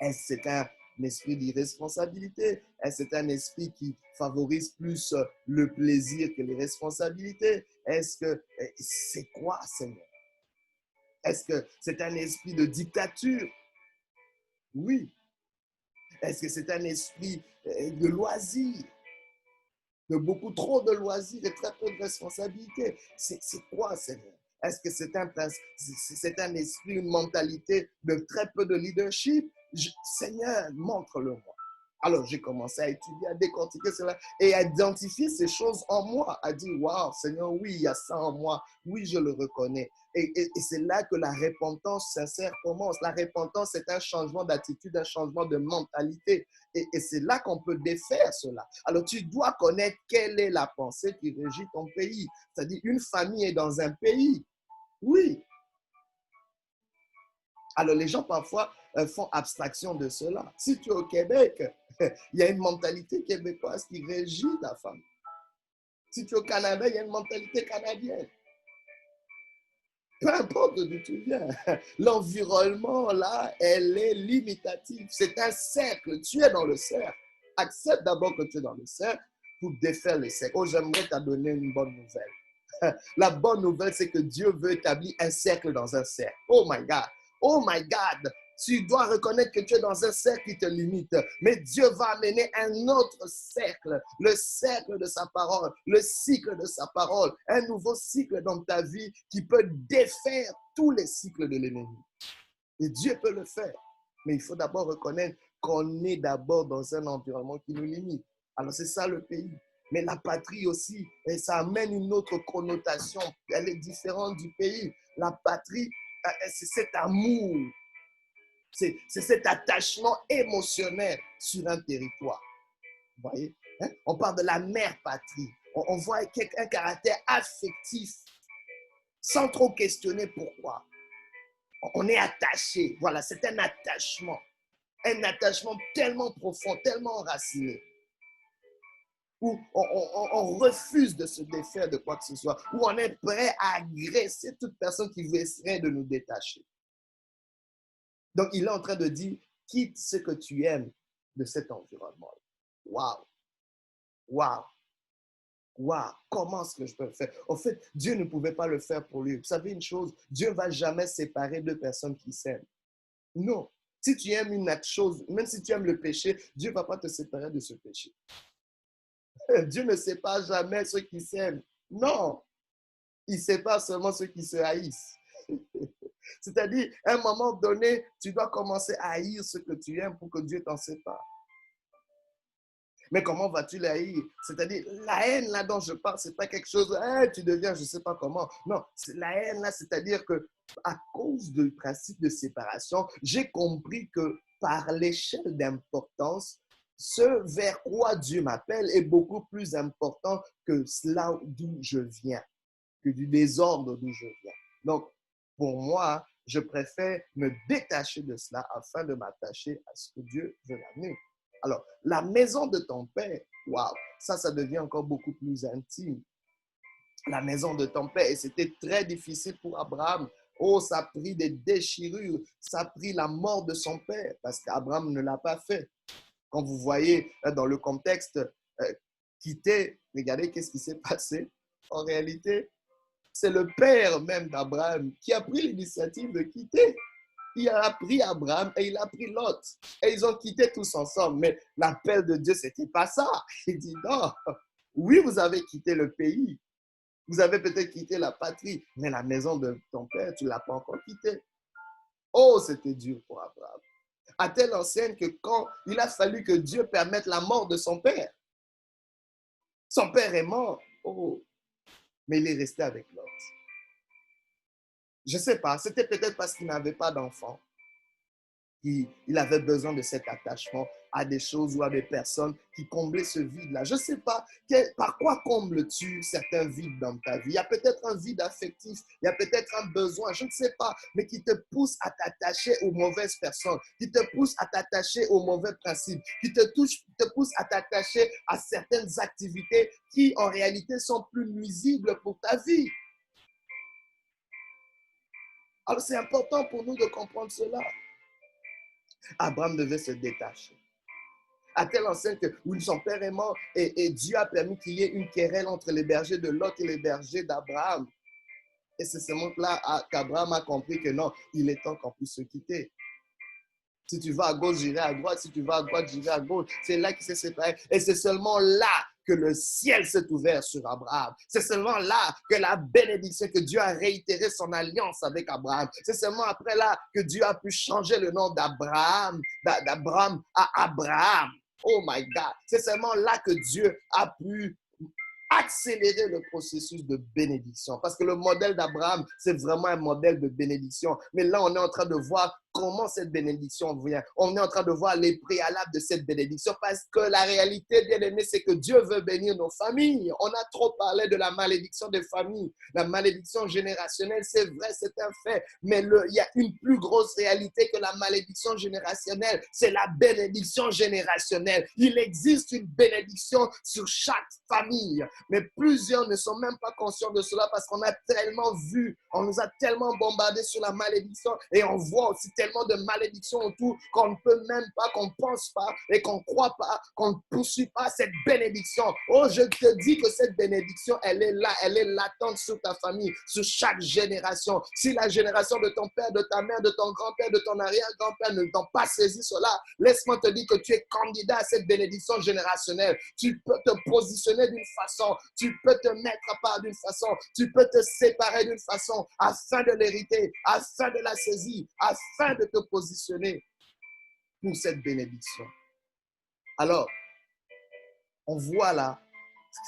Est-ce que c'est un esprit d'irresponsabilité? Est-ce que c'est un esprit qui favorise plus le plaisir que les responsabilités? Est-ce que c'est quoi, Seigneur? Est-ce que c'est un esprit de dictature? Oui. Est-ce que c'est un esprit de loisir? de beaucoup trop de loisirs et très peu de responsabilités. C'est quoi, Seigneur? Est-ce que c'est un esprit, une mentalité de très peu de leadership? Seigneur, montre-le-moi. Alors, j'ai commencé à étudier, à décortiquer cela et à identifier ces choses en moi, à dire, waouh, Seigneur, oui, il y a ça en moi, oui, je le reconnais. Et c'est là que la repentance sincère commence. La repentance, c'est un changement d'attitude, un changement de mentalité. Et c'est là qu'on peut défaire cela. Alors, tu dois connaître quelle est la pensée qui régit ton pays. C'est-à-dire, une famille est dans un pays. Oui. Alors, les gens parfois font abstraction de cela. Si tu es au Québec, il y a une mentalité québécoise qui régit ta famille. Si tu es au Canada, il y a une mentalité canadienne. Peu importe d'où tu viens, l'environnement, là, elle est limitative. C'est un cercle. Tu es dans le cercle. Accepte d'abord que tu es dans le cercle pour défaire le cercle. Oh, j'aimerais te donner une bonne nouvelle. La bonne nouvelle, c'est que Dieu veut établir un cercle dans un cercle. Oh my God. Oh my God. Tu dois reconnaître que tu es dans un cercle qui te limite. Mais Dieu va amener un autre cercle, le cercle de sa parole, le cycle de sa parole, un nouveau cycle dans ta vie qui peut défaire tous les cycles de l'ennemi. Et Dieu peut le faire. Mais il faut d'abord reconnaître qu'on est d'abord dans un environnement qui nous limite. Alors c'est ça le pays. Mais la patrie aussi, et ça amène une autre connotation. Elle est différente du pays. La patrie, c'est cet amour. C'est cet attachement émotionnel sur un territoire. Vous voyez? Hein? On parle de la mère patrie. On voit un caractère affectif sans trop questionner pourquoi. On est attaché. Voilà, c'est un attachement. Un attachement tellement profond, tellement enraciné. Où on refuse de se défaire de quoi que ce soit. Où on est prêt à agresser toute personne qui essaierait de nous détacher. Donc, il est en train de dire, quitte ce que tu aimes de cet environnement. Waouh! Waouh! Waouh! Comment est-ce que je peux le faire? En fait, Dieu ne pouvait pas le faire pour lui. Vous savez une chose, Dieu ne va jamais séparer deux personnes qui s'aiment. Non. Si tu aimes une chose, même si tu aimes le péché, Dieu ne va pas te séparer de ce péché. Dieu ne sépare jamais ceux qui s'aiment. Non. Il sépare seulement ceux qui se haïssent. C'est-à-dire, à un moment donné, tu dois commencer à haïr ce que tu aimes pour que Dieu t'en sépare. Mais comment vas-tu la haïr? C'est-à-dire, la haine là dont je parle, ce n'est pas quelque chose, hey, tu deviens je ne sais pas comment. Non, la haine là, c'est-à-dire que à cause du principe de séparation, j'ai compris que par l'échelle d'importance, ce vers quoi Dieu m'appelle est beaucoup plus important que cela d'où je viens, que du désordre d'où je viens. Donc, pour moi, je préfère me détacher de cela afin de m'attacher à ce que Dieu veut m'amener. Alors, la maison de ton père, waouh, ça devient encore beaucoup plus intime. La maison de ton père, et c'était très difficile pour Abraham. Oh, ça a pris des déchirures, ça a pris la mort de son père, parce qu'Abraham ne l'a pas fait. Quand vous voyez dans le contexte, quitter, regardez qu'est-ce qui s'est passé. En réalité, c'est le père même d'Abraham qui a pris l'initiative de quitter. Il a pris Abraham et il a pris Lot. Et ils ont quitté tous ensemble. Mais l'appel de Dieu, ce n'était pas ça. Il dit non. Oui, vous avez quitté le pays. Vous avez peut-être quitté la patrie. Mais la maison de ton père, tu ne l'as pas encore quittée. Oh, c'était dur pour Abraham. À telle enseigne que quand il a fallu que Dieu permette la mort de son père, est mort. Oh, mais il est resté avec Lot. Je ne sais pas, c'était peut-être parce qu'il n'avait pas d'enfant. Il avait besoin de cet attachement à des choses ou à des personnes qui comblaient ce vide-là. Je ne sais pas, par quoi combles-tu certains vides dans ta vie? Il y a peut-être un vide affectif, il y a peut-être un besoin, je ne sais pas, mais qui te pousse à t'attacher aux mauvaises personnes, qui te pousse à t'attacher aux mauvais principes, qui te pousse à t'attacher à certaines activités qui, en réalité, sont plus nuisibles pour ta vie. Alors, c'est important pour nous de comprendre cela. Abraham devait se détacher. À telle enseigne que son père est mort et Dieu a permis qu'il y ait une querelle entre les bergers de Lot et les bergers d'Abraham. Et c'est ce moment-là qu'Abraham a compris que non, il est temps qu'on puisse se quitter. Si tu vas à gauche, j'irai à droite. Si tu vas à droite, j'irai à gauche. C'est là qu'il s'est séparé. Et c'est seulement là que le ciel s'est ouvert sur Abraham. C'est seulement là que la bénédiction, que Dieu a réitéré son alliance avec Abraham. C'est seulement après là que Dieu a pu changer le nom d'Abraham à Abraham. Oh my God. C'est seulement là que Dieu a pu accélérer le processus de bénédiction. Parce que le modèle d'Abraham, c'est vraiment un modèle de bénédiction. Mais là, on est en train de voir comment cette bénédiction vient. On est en train de voir les préalables de cette bénédiction parce que la réalité, bien aimé, c'est que Dieu veut bénir nos familles. On a trop parlé de la malédiction des familles. La malédiction générationnelle, c'est vrai, c'est un fait. Mais il y a une plus grosse réalité que la malédiction générationnelle. C'est la bénédiction générationnelle. Il existe une bénédiction sur chaque famille. Mais plusieurs ne sont même pas conscients de cela parce qu'on a tellement vu, on nous a tellement bombardé sur la malédiction et on voit aussi tellement de malédictions autour qu'on ne peut même pas, qu'on ne pense pas et qu'on ne croit pas, qu'on ne poursuit pas cette bénédiction. Oh, je te dis que cette bénédiction, elle est là, elle est latente sur ta famille, sur chaque génération. Si la génération de ton père, de ta mère, de ton grand-père, de ton arrière-grand-père ne t'ont pas saisi cela, laisse-moi te dire que tu es candidat à cette bénédiction générationnelle. Tu peux te positionner d'une façon, tu peux te mettre à part d'une façon, tu peux te séparer d'une façon afin de l'hériter, afin de la saisir, afin de te positionner pour cette bénédiction. Alors, on voit là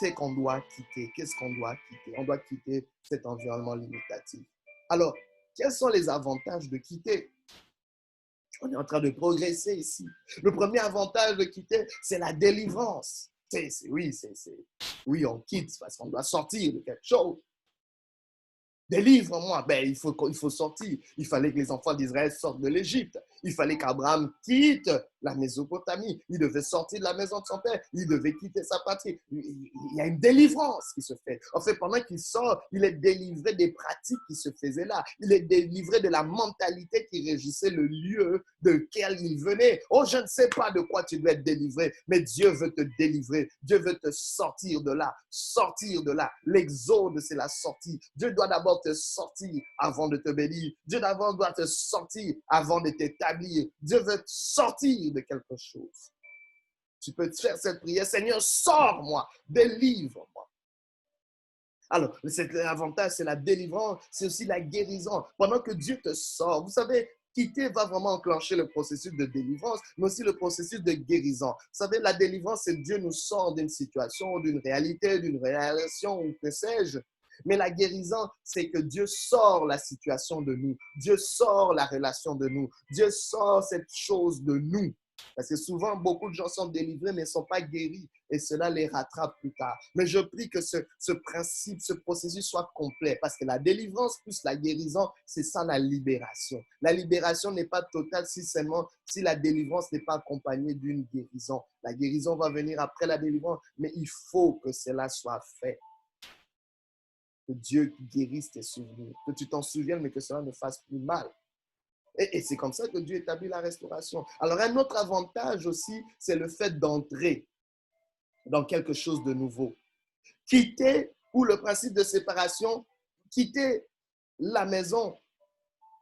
ce qu'on doit quitter. Qu'est-ce qu'on doit quitter? On doit quitter cet environnement limitatif. Alors, quels sont les avantages de quitter? On est en train de progresser ici. Le premier avantage de quitter, c'est la délivrance. Oui, on quitte parce qu'on doit sortir de quelque chose. Délivre-moi. Ben, il faut sortir. Il fallait que les enfants d'Israël sortent de l'Égypte. Il fallait qu'Abraham quitte la Mésopotamie. Il devait sortir de la maison de son père. Il devait quitter sa patrie. Il y a une délivrance qui se fait. En fait, pendant qu'il sort, il est délivré des pratiques qui se faisaient là. Il est délivré de la mentalité qui régissait le lieu de lequel il venait. Oh, je ne sais pas de quoi tu dois être délivré, mais Dieu veut te délivrer. Dieu veut te sortir de là. Sortir de là. L'exode, c'est la sortie. Dieu doit d'abord te sortir avant de te bénir. Dieu d'abord doit te sortir avant de t'établir. Dieu veut te sortir de quelque chose. Tu peux te faire cette prière, Seigneur, sors-moi, délivre-moi. Alors, l'avantage, c'est la délivrance, c'est aussi la guérison. Pendant que Dieu te sort, vous savez, quitter va vraiment enclencher le processus de délivrance, mais aussi le processus de guérison. Vous savez, la délivrance, c'est Dieu nous sort d'une situation, d'une réalité, d'une relation, ou que sais-je. Mais la guérison, c'est que Dieu sort la situation de nous. Dieu sort la relation de nous. Dieu sort cette chose de nous. Parce que souvent, beaucoup de gens sont délivrés, mais ne sont pas guéris. Et cela les rattrape plus tard. Mais je prie que ce principe, ce processus soit complet. Parce que la délivrance plus la guérison, c'est ça la libération. La libération n'est pas totale si la délivrance n'est pas accompagnée d'une guérison. La guérison va venir après la délivrance, mais il faut que cela soit fait. Que Dieu guérisse tes souvenirs. Que tu t'en souviennes, mais que cela ne fasse plus mal. Et c'est comme ça que Dieu établit la restauration. Alors, un autre avantage aussi, c'est le fait d'entrer dans quelque chose de nouveau. Quitter, ou le principe de séparation, quitter la maison,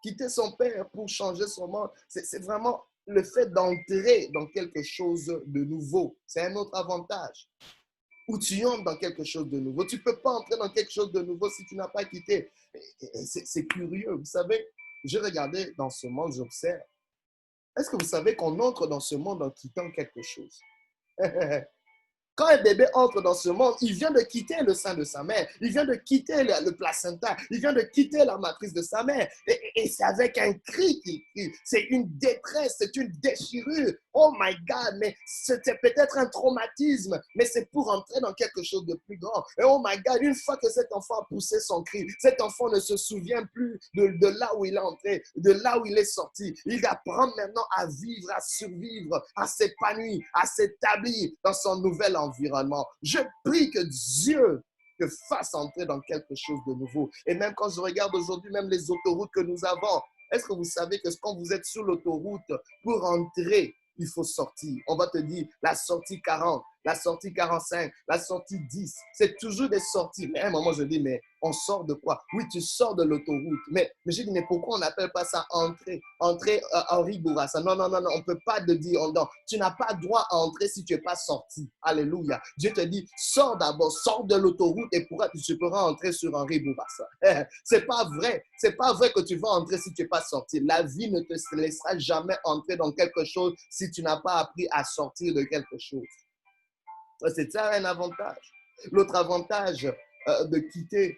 quitter son père pour changer son monde, c'est vraiment le fait d'entrer dans quelque chose de nouveau. C'est un autre avantage. Où tu entres dans quelque chose de nouveau. Tu ne peux pas entrer dans quelque chose de nouveau si tu n'as pas quitté. C'est curieux, vous savez. Je regardais dans ce monde, j'observe. Est-ce que vous savez qu'on entre dans ce monde en quittant quelque chose? Quand un bébé entre dans ce monde, il vient de quitter le sein de sa mère, il vient de quitter le placenta, il vient de quitter la matrice de sa mère. Et c'est avec un cri qu'il crie. C'est une détresse, c'est une déchirure. Oh my God, mais c'était peut-être un traumatisme, mais c'est pour entrer dans quelque chose de plus grand. Et oh my God, une fois que cet enfant a poussé son cri, cet enfant ne se souvient plus de là où il est entré, de là où il est sorti. Il apprend maintenant à vivre, à survivre, à s'épanouir, à s'établir dans son nouvel environnement. Je prie que Dieu te fasse entrer dans quelque chose de nouveau. Et même quand je regarde aujourd'hui, même les autoroutes que nous avons, est-ce que vous savez que quand vous êtes sur l'autoroute, pour entrer, il faut sortir. On va te dire la sortie 40, la sortie 45, la sortie 10. C'est toujours des sorties. Mais à un moment, je dis, mais On sort de quoi? Oui, tu sors de l'autoroute. Mais j'ai dit, mais pourquoi on n'appelle pas ça entrer? Entrer Henri Bourassa. Non, non, non, non, on ne peut pas te dire, non, tu n'as pas droit à entrer si tu n'es pas sorti. Alléluia. Dieu te dit, sors d'abord, sors de l'autoroute et tu pourras entrer sur Henri Bourassa. C'est pas vrai. C'est pas vrai que tu vas entrer si tu n'es pas sorti. La vie ne te laissera jamais entrer dans quelque chose si tu n'as pas appris à sortir de quelque chose. C'est ça un avantage. L'autre avantage de quitter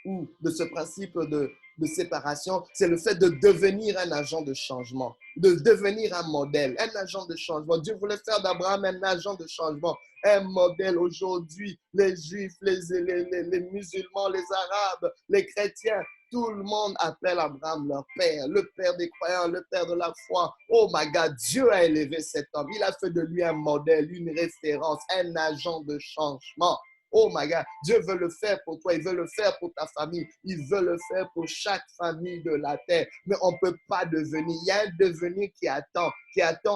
ou de ce principe de séparation, c'est le fait de devenir un agent de changement, de devenir un modèle, un agent de changement. Dieu voulait faire d'Abraham un agent de changement, un modèle. Aujourd'hui, les Juifs, les musulmans, les Arabes, les chrétiens, tout le monde appelle Abraham leur père, le père des croyants, le père de la foi. Oh my God, Dieu a élevé cet homme. Il a fait de lui un modèle, une référence, un agent de changement. Oh my God, Dieu veut le faire pour toi, il veut le faire pour ta famille, il veut le faire pour chaque famille de la terre. Mais on ne peut pas devenir, il y a un devenir qui attend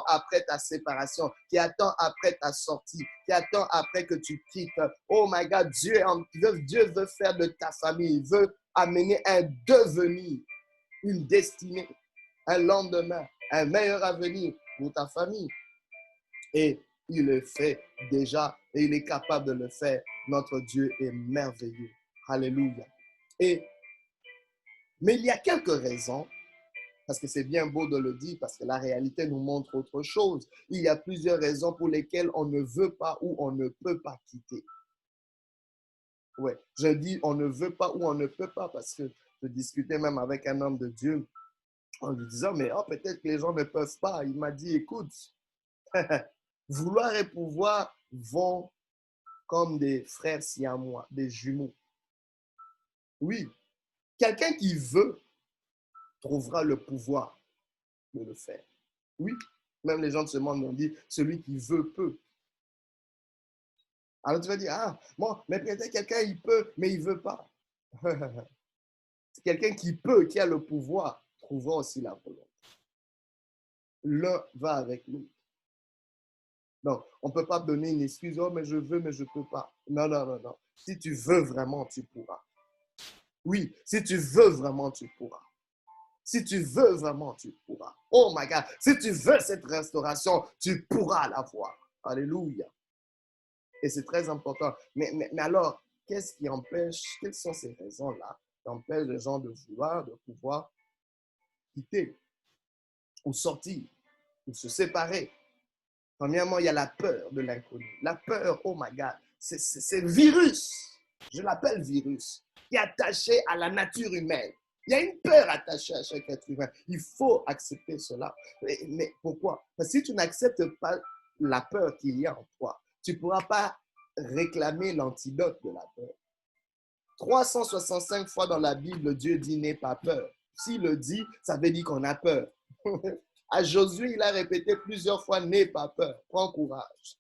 après ta séparation, qui attend après ta sortie, qui attend après que tu quittes. Oh my God, Dieu veut faire de ta famille, il veut amener un devenir, une destinée, un lendemain, un meilleur avenir pour ta famille. Et il le fait déjà et il est capable de le faire. Notre Dieu est merveilleux. Alléluia. Mais il y a quelques raisons, parce que c'est bien beau de le dire, parce que la réalité nous montre autre chose. Il y a plusieurs raisons pour lesquelles on ne veut pas ou on ne peut pas quitter. Ouais, je dis on ne veut pas ou on ne peut pas, parce que je discutais même avec un homme de Dieu en lui disant, mais oh, peut-être que les gens ne peuvent pas. Il m'a dit, écoute, vouloir et pouvoir vont comme des frères siamois, des jumeaux. Oui, quelqu'un qui veut trouvera le pouvoir de le faire. Oui, même les gens de ce monde m'ont dit, celui qui veut peut. Alors tu vas dire, ah, bon, mais peut-être quelqu'un il peut, mais il ne veut pas. C'est quelqu'un qui peut, qui a le pouvoir, trouvera aussi la volonté. L'un va avec l'autre. Donc, on ne peut pas donner une excuse, oh, mais je veux, mais je ne peux pas. Non, non, non, non. Si tu veux vraiment, tu pourras. Oui, si tu veux vraiment, tu pourras. Si tu veux vraiment, tu pourras. Oh my God, si tu veux cette restauration, tu pourras l'avoir. Alléluia. Et c'est très important. Mais alors, qu'est-ce qui empêche, quelles sont ces raisons-là qui empêchent les gens de vouloir, de pouvoir quitter ou sortir ou se séparer? Premièrement, il y a la peur de l'inconnu. La peur, oh my God, c'est le virus. Je l'appelle virus, qui est attaché à la nature humaine. Il y a une peur attachée à chaque être humain. Il faut accepter cela. Mais pourquoi? Parce que si tu n'acceptes pas la peur qu'il y a en toi, tu ne pourras pas réclamer l'antidote de la peur. 365 fois dans la Bible, Dieu dit « n'aie pas peur ». S'il le dit, ça veut dire qu'on a peur. À Josué, il a répété plusieurs fois « n'aie pas peur, prends courage ».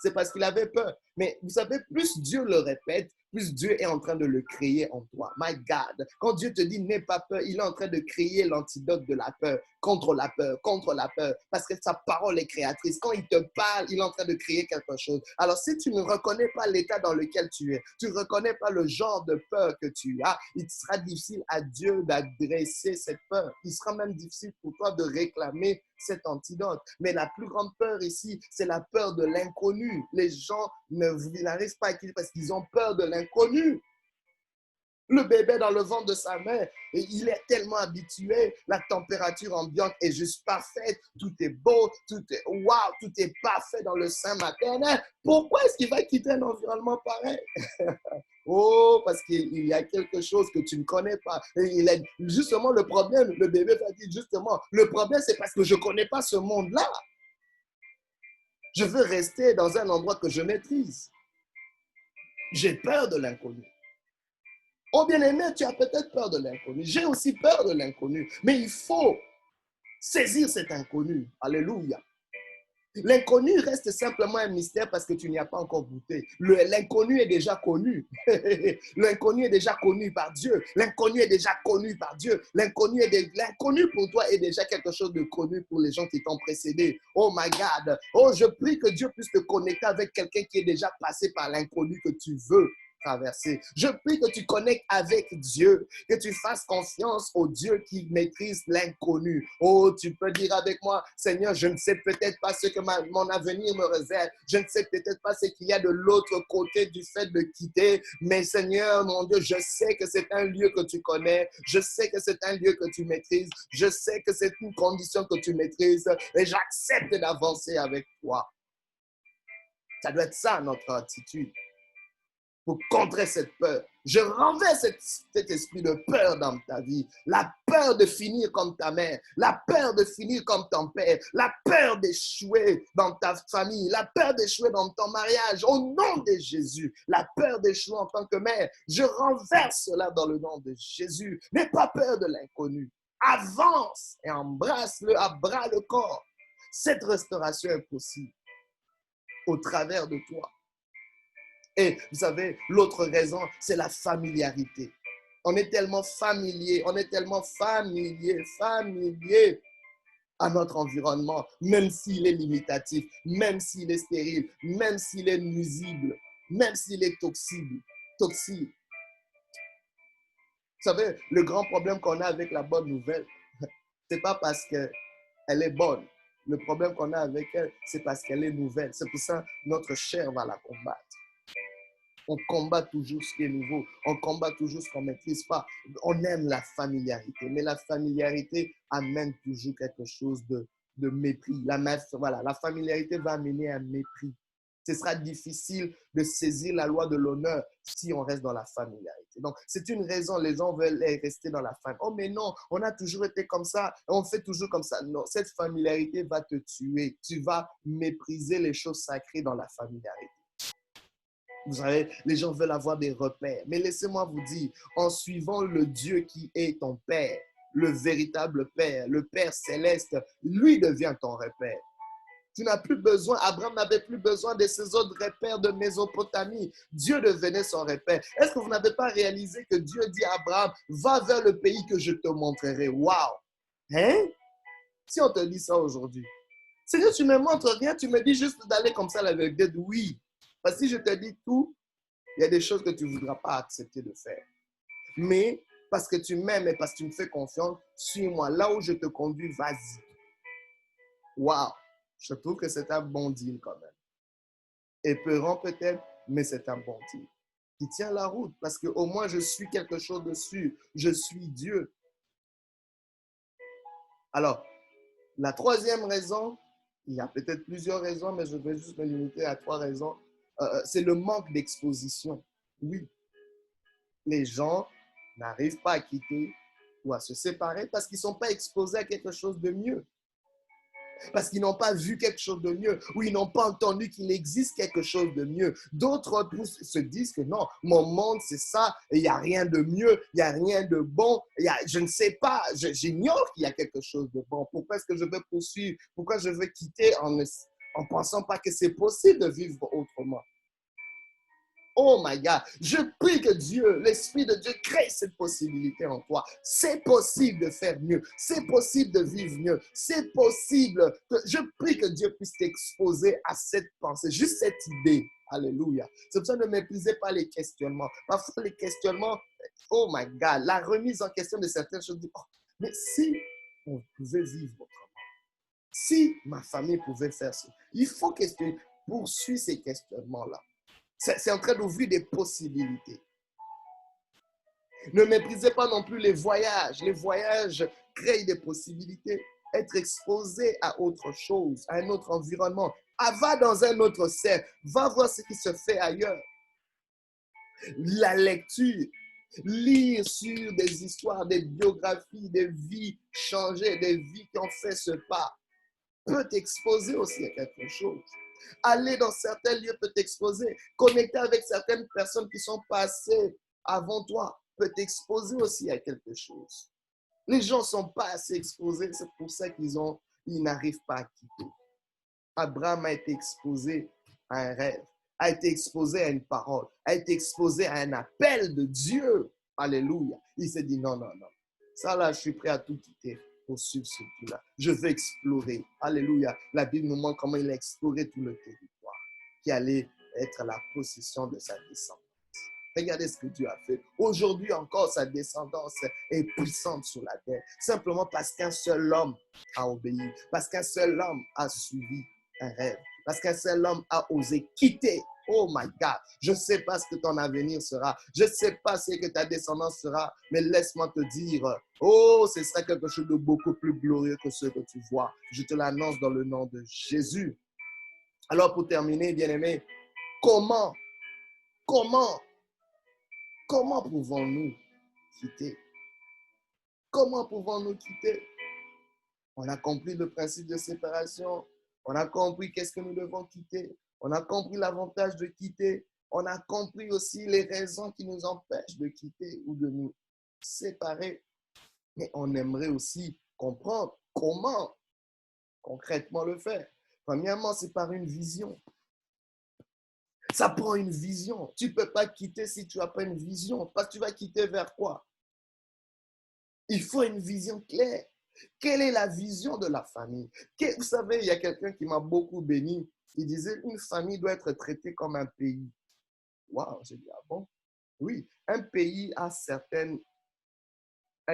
C'est parce qu'il avait peur. Mais vous savez, plus Dieu le répète, plus Dieu est en train de le créer en toi. My God, quand Dieu te dit « n'aie pas peur », il est en train de créer l'antidote de la peur, contre la peur, contre la peur. Parce que sa parole est créatrice. Quand il te parle, il est en train de créer quelque chose. Alors, si tu ne reconnais pas l'état dans lequel tu es, tu ne reconnais pas le genre de peur que tu as, il sera difficile à Dieu d'adresser cette peur. Il sera même difficile pour toi de réclamer cet antidote. Mais la plus grande peur ici, c'est la peur de l'inconnu. Les gens n'arrivent pas à quitter parce qu'ils ont peur de l'inconnu. Le bébé dans le ventre de sa mère, et il est tellement habitué, la température ambiante est juste parfaite, tout est beau, tout est wow, tout est parfait dans le sein maternel. Pourquoi est-ce qu'il va quitter un environnement pareil? Oh, parce qu'il y a quelque chose que tu ne connais pas. Et justement, le problème, le bébé va dire justement, le problème c'est parce que je ne connais pas ce monde-là. Je veux rester dans un endroit que je maîtrise. J'ai peur de l'inconnu. Oh bien-aimé, tu as peut-être peur de l'inconnu. J'ai aussi peur de l'inconnu. Mais il faut saisir cet inconnu. Alléluia. L'inconnu reste simplement un mystère parce que tu n'y as pas encore goûté. L'inconnu est déjà connu. L'inconnu est déjà connu par Dieu. L'inconnu est déjà connu par Dieu. L'inconnu pour toi est déjà quelque chose de connu pour les gens qui t'ont précédé. Oh my God. Oh, je prie que Dieu puisse te connecter avec quelqu'un qui est déjà passé par l'inconnu que tu veux traverser. Je prie que tu connectes avec Dieu, que tu fasses confiance au Dieu qui maîtrise l'inconnu. Oh, tu peux dire avec moi, Seigneur, je ne sais peut-être pas ce que mon avenir me réserve. Je ne sais peut-être pas ce qu'il y a de l'autre côté du fait de quitter. Mais Seigneur, mon Dieu, je sais que c'est un lieu que tu connais. Je sais que c'est un lieu que tu maîtrises. Je sais que c'est une condition que tu maîtrises. Et j'accepte d'avancer avec toi. Ça doit être ça, notre attitude. Pour contrer cette peur. Je renverse cet esprit de peur dans ta vie. La peur de finir comme ta mère. La peur de finir comme ton père. La peur d'échouer dans ta famille. La peur d'échouer dans ton mariage. Au nom de Jésus. La peur d'échouer en tant que mère. Je renverse cela dans le nom de Jésus. N'aie pas peur de l'inconnu. Avance et embrasse-le à bras le corps. Cette restauration est possible au travers de toi. Et vous savez, l'autre raison, c'est la familiarité. On est tellement familier à notre environnement, même s'il est limitatif, même s'il est stérile, même s'il est nuisible, même s'il est toxique. Vous savez, le grand problème qu'on a avec la bonne nouvelle, c'est pas parce qu'elle est bonne. Le problème qu'on a avec elle, c'est parce qu'elle est nouvelle. C'est pour ça que notre chair va la combattre. On combat toujours ce qui est nouveau. On combat toujours ce qu'on ne maîtrise pas. On aime la familiarité, mais la familiarité amène toujours quelque chose de mépris. La familiarité va amener un mépris. Ce sera difficile de saisir la loi de l'honneur si on reste dans la familiarité. Donc, c'est une raison, les gens veulent rester dans la famille. Oh, mais non, on a toujours été comme ça, on fait toujours comme ça. Non, cette familiarité va te tuer. Tu vas mépriser les choses sacrées dans la familiarité. Vous savez, les gens veulent avoir des repères. Mais laissez-moi vous dire, en suivant le Dieu qui est ton Père, le véritable Père, le Père céleste, lui devient ton repère. Tu n'as plus besoin, Abraham n'avait plus besoin de ces autres repères de Mésopotamie. Dieu devenait son repère. Est-ce que vous n'avez pas réalisé que Dieu dit à Abraham, va vers le pays que je te montrerai? Waouh! Hein? Si on te dit ça aujourd'hui, c'est que tu ne me montres rien, tu me dis juste d'aller comme ça avec Dieu. Oui. Parce que si je te dis tout, il y a des choses que tu ne voudras pas accepter de faire. Mais parce que tu m'aimes et parce que tu me fais confiance, suis-moi. Là où je te conduis, vas-y. Waouh! Je trouve que c'est un bon deal quand même. Épeurant peut-être, mais c'est un bon deal. Qui tient la route parce qu'au moins je suis quelque chose dessus. Je suis Dieu. Alors, la troisième raison, il y a peut-être plusieurs raisons, mais je vais juste me limiter à 3 raisons. C'est le manque d'exposition. Oui, les gens n'arrivent pas à quitter ou à se séparer parce qu'ils ne sont pas exposés à quelque chose de mieux. Parce qu'ils n'ont pas vu quelque chose de mieux ou ils n'ont pas entendu qu'il existe quelque chose de mieux. D'autres se disent que non, mon monde c'est ça, il n'y a rien de mieux, il n'y a rien de bon, je ne sais pas, j'ignore qu'il y a quelque chose de bon. Pourquoi est-ce que je veux poursuivre? Pourquoi je veux quitter en ne pensant pas que c'est possible de vivre autrement? Oh my God, je prie que Dieu, l'Esprit de Dieu crée cette possibilité en toi. C'est possible de faire mieux. C'est possible de vivre mieux. C'est possible. Je prie que Dieu puisse t'exposer à cette pensée, juste cette idée. Alléluia. C'est pour ça que ne méprisez pas les questionnements. Parfois, les questionnements, oh my God, la remise en question de certaines choses. Oh, mais si on pouvait vivre autrement, si ma famille pouvait faire ça, il faut questionner. Poursuis ces questionnements-là. C'est en train d'ouvrir des possibilités. Ne méprisez pas non plus les voyages. Les voyages créent des possibilités. Être exposé à autre chose, à un autre environnement. Va dans un autre cercle. Va voir ce qui se fait ailleurs. La lecture. Lire sur des histoires, des biographies, des vies changées, des vies qui ont fait ce pas peut t'exposer aussi à quelque chose. Aller dans certains lieux peut t'exposer. Connecter avec certaines personnes qui sont passées avant toi peut t'exposer aussi à quelque chose. Les gens ne sont pas assez exposés, c'est pour ça ils n'arrivent pas à quitter. Abraham a été exposé à un rêve, a été exposé à une parole, a été exposé à un appel de Dieu. Alléluia. Il s'est dit non, non, non. Ça là, je suis prêt à tout quitter pour suivre ce tout-là. Je veux explorer. Alléluia. La Bible nous montre comment il a exploré tout le territoire qui allait être la possession de sa descendance. Regardez ce que Dieu a fait. Aujourd'hui encore, sa descendance est puissante sur la terre. Simplement parce qu'un seul homme a obéi. Parce qu'un seul homme a suivi un rêve. Parce qu'un seul homme a osé quitter. Oh my God, je ne sais pas ce que ton avenir sera. Je ne sais pas ce que ta descendance sera. Mais laisse-moi te dire, oh, ce sera quelque chose de beaucoup plus glorieux que ce que tu vois. Je te l'annonce dans le nom de Jésus. Alors pour terminer, bien-aimés, comment pouvons-nous quitter? Comment pouvons-nous quitter? On a compris le principe de séparation. On a compris qu'est-ce que nous devons quitter. On a compris l'avantage de quitter. On a compris aussi les raisons qui nous empêchent de quitter ou de nous séparer. Mais on aimerait aussi comprendre comment concrètement le faire. Premièrement, c'est par une vision. Ça prend une vision. Tu ne peux pas quitter si tu n'as pas une vision. Parce que tu vas quitter vers quoi? Il faut une vision claire. Quelle est la vision de la famille? Vous savez, il y a quelqu'un qui m'a beaucoup béni. Il disait, une famille doit être traitée comme un pays. Waouh, j'ai dit, ah bon? Oui, un pays a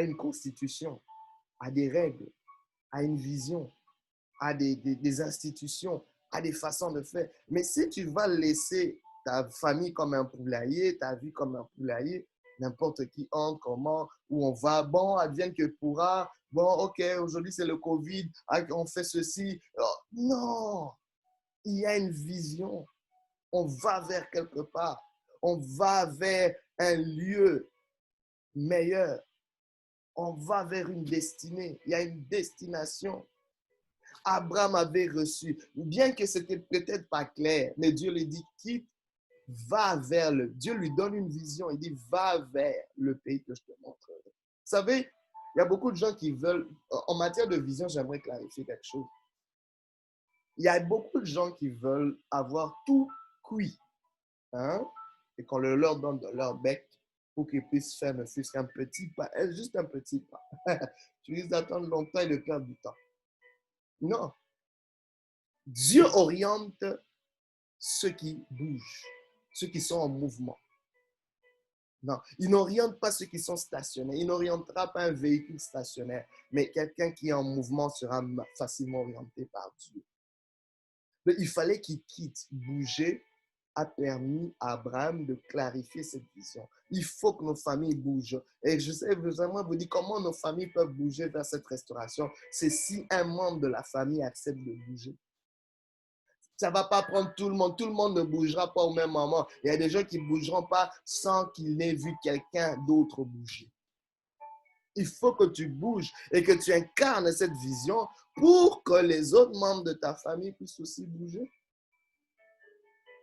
une constitution, a des règles, a une vision, a des institutions, a des façons de faire. Mais si tu vas laisser ta famille comme un poulailler, ta vie comme un poulailler, n'importe qui entre, comment, où on va, bon, advienne que pourra, bon, ok, aujourd'hui c'est le Covid, on fait ceci. Oh, non, il y a une vision. On va vers quelque part. On va vers un lieu meilleur. On va vers une destinée. Il y a une destination. Abraham avait reçu, bien que c'était peut-être pas clair, mais Dieu lui dit, quitte, va vers Dieu lui donne une vision, il dit, va vers le pays que je te montrerai. Vous savez, il y a beaucoup de gens qui veulent, en matière de vision, j'aimerais clarifier quelque chose. Il y a beaucoup de gens qui veulent avoir tout cuit, hein, et qu'on le leur donne dans leur bec pour qu'ils puissent faire ne fût-ce qu'un petit pas, juste un petit pas. Tu risques d'attendre longtemps et de perdre du temps. Non. Dieu oriente ceux qui bougent, ceux qui sont en mouvement. Non, il n'oriente pas ceux qui sont stationnaires. Il n'orientera pas un véhicule stationnaire, mais quelqu'un qui est en mouvement sera facilement orienté par Dieu. Mais il fallait qu'il quitte. Bouger a permis à Abraham de clarifier cette vision. Il faut que nos familles bougent. Et j'aimerais vous dire comment nos familles peuvent bouger vers cette restauration. C'est si un membre de la famille accepte de bouger. Ça ne va pas prendre tout le monde. Tout le monde ne bougera pas au même moment. Il y a des gens qui ne bougeront pas sans qu'ils n'aient vu quelqu'un d'autre bouger. Il faut que tu bouges et que tu incarnes cette vision pour que les autres membres de ta famille puissent aussi bouger.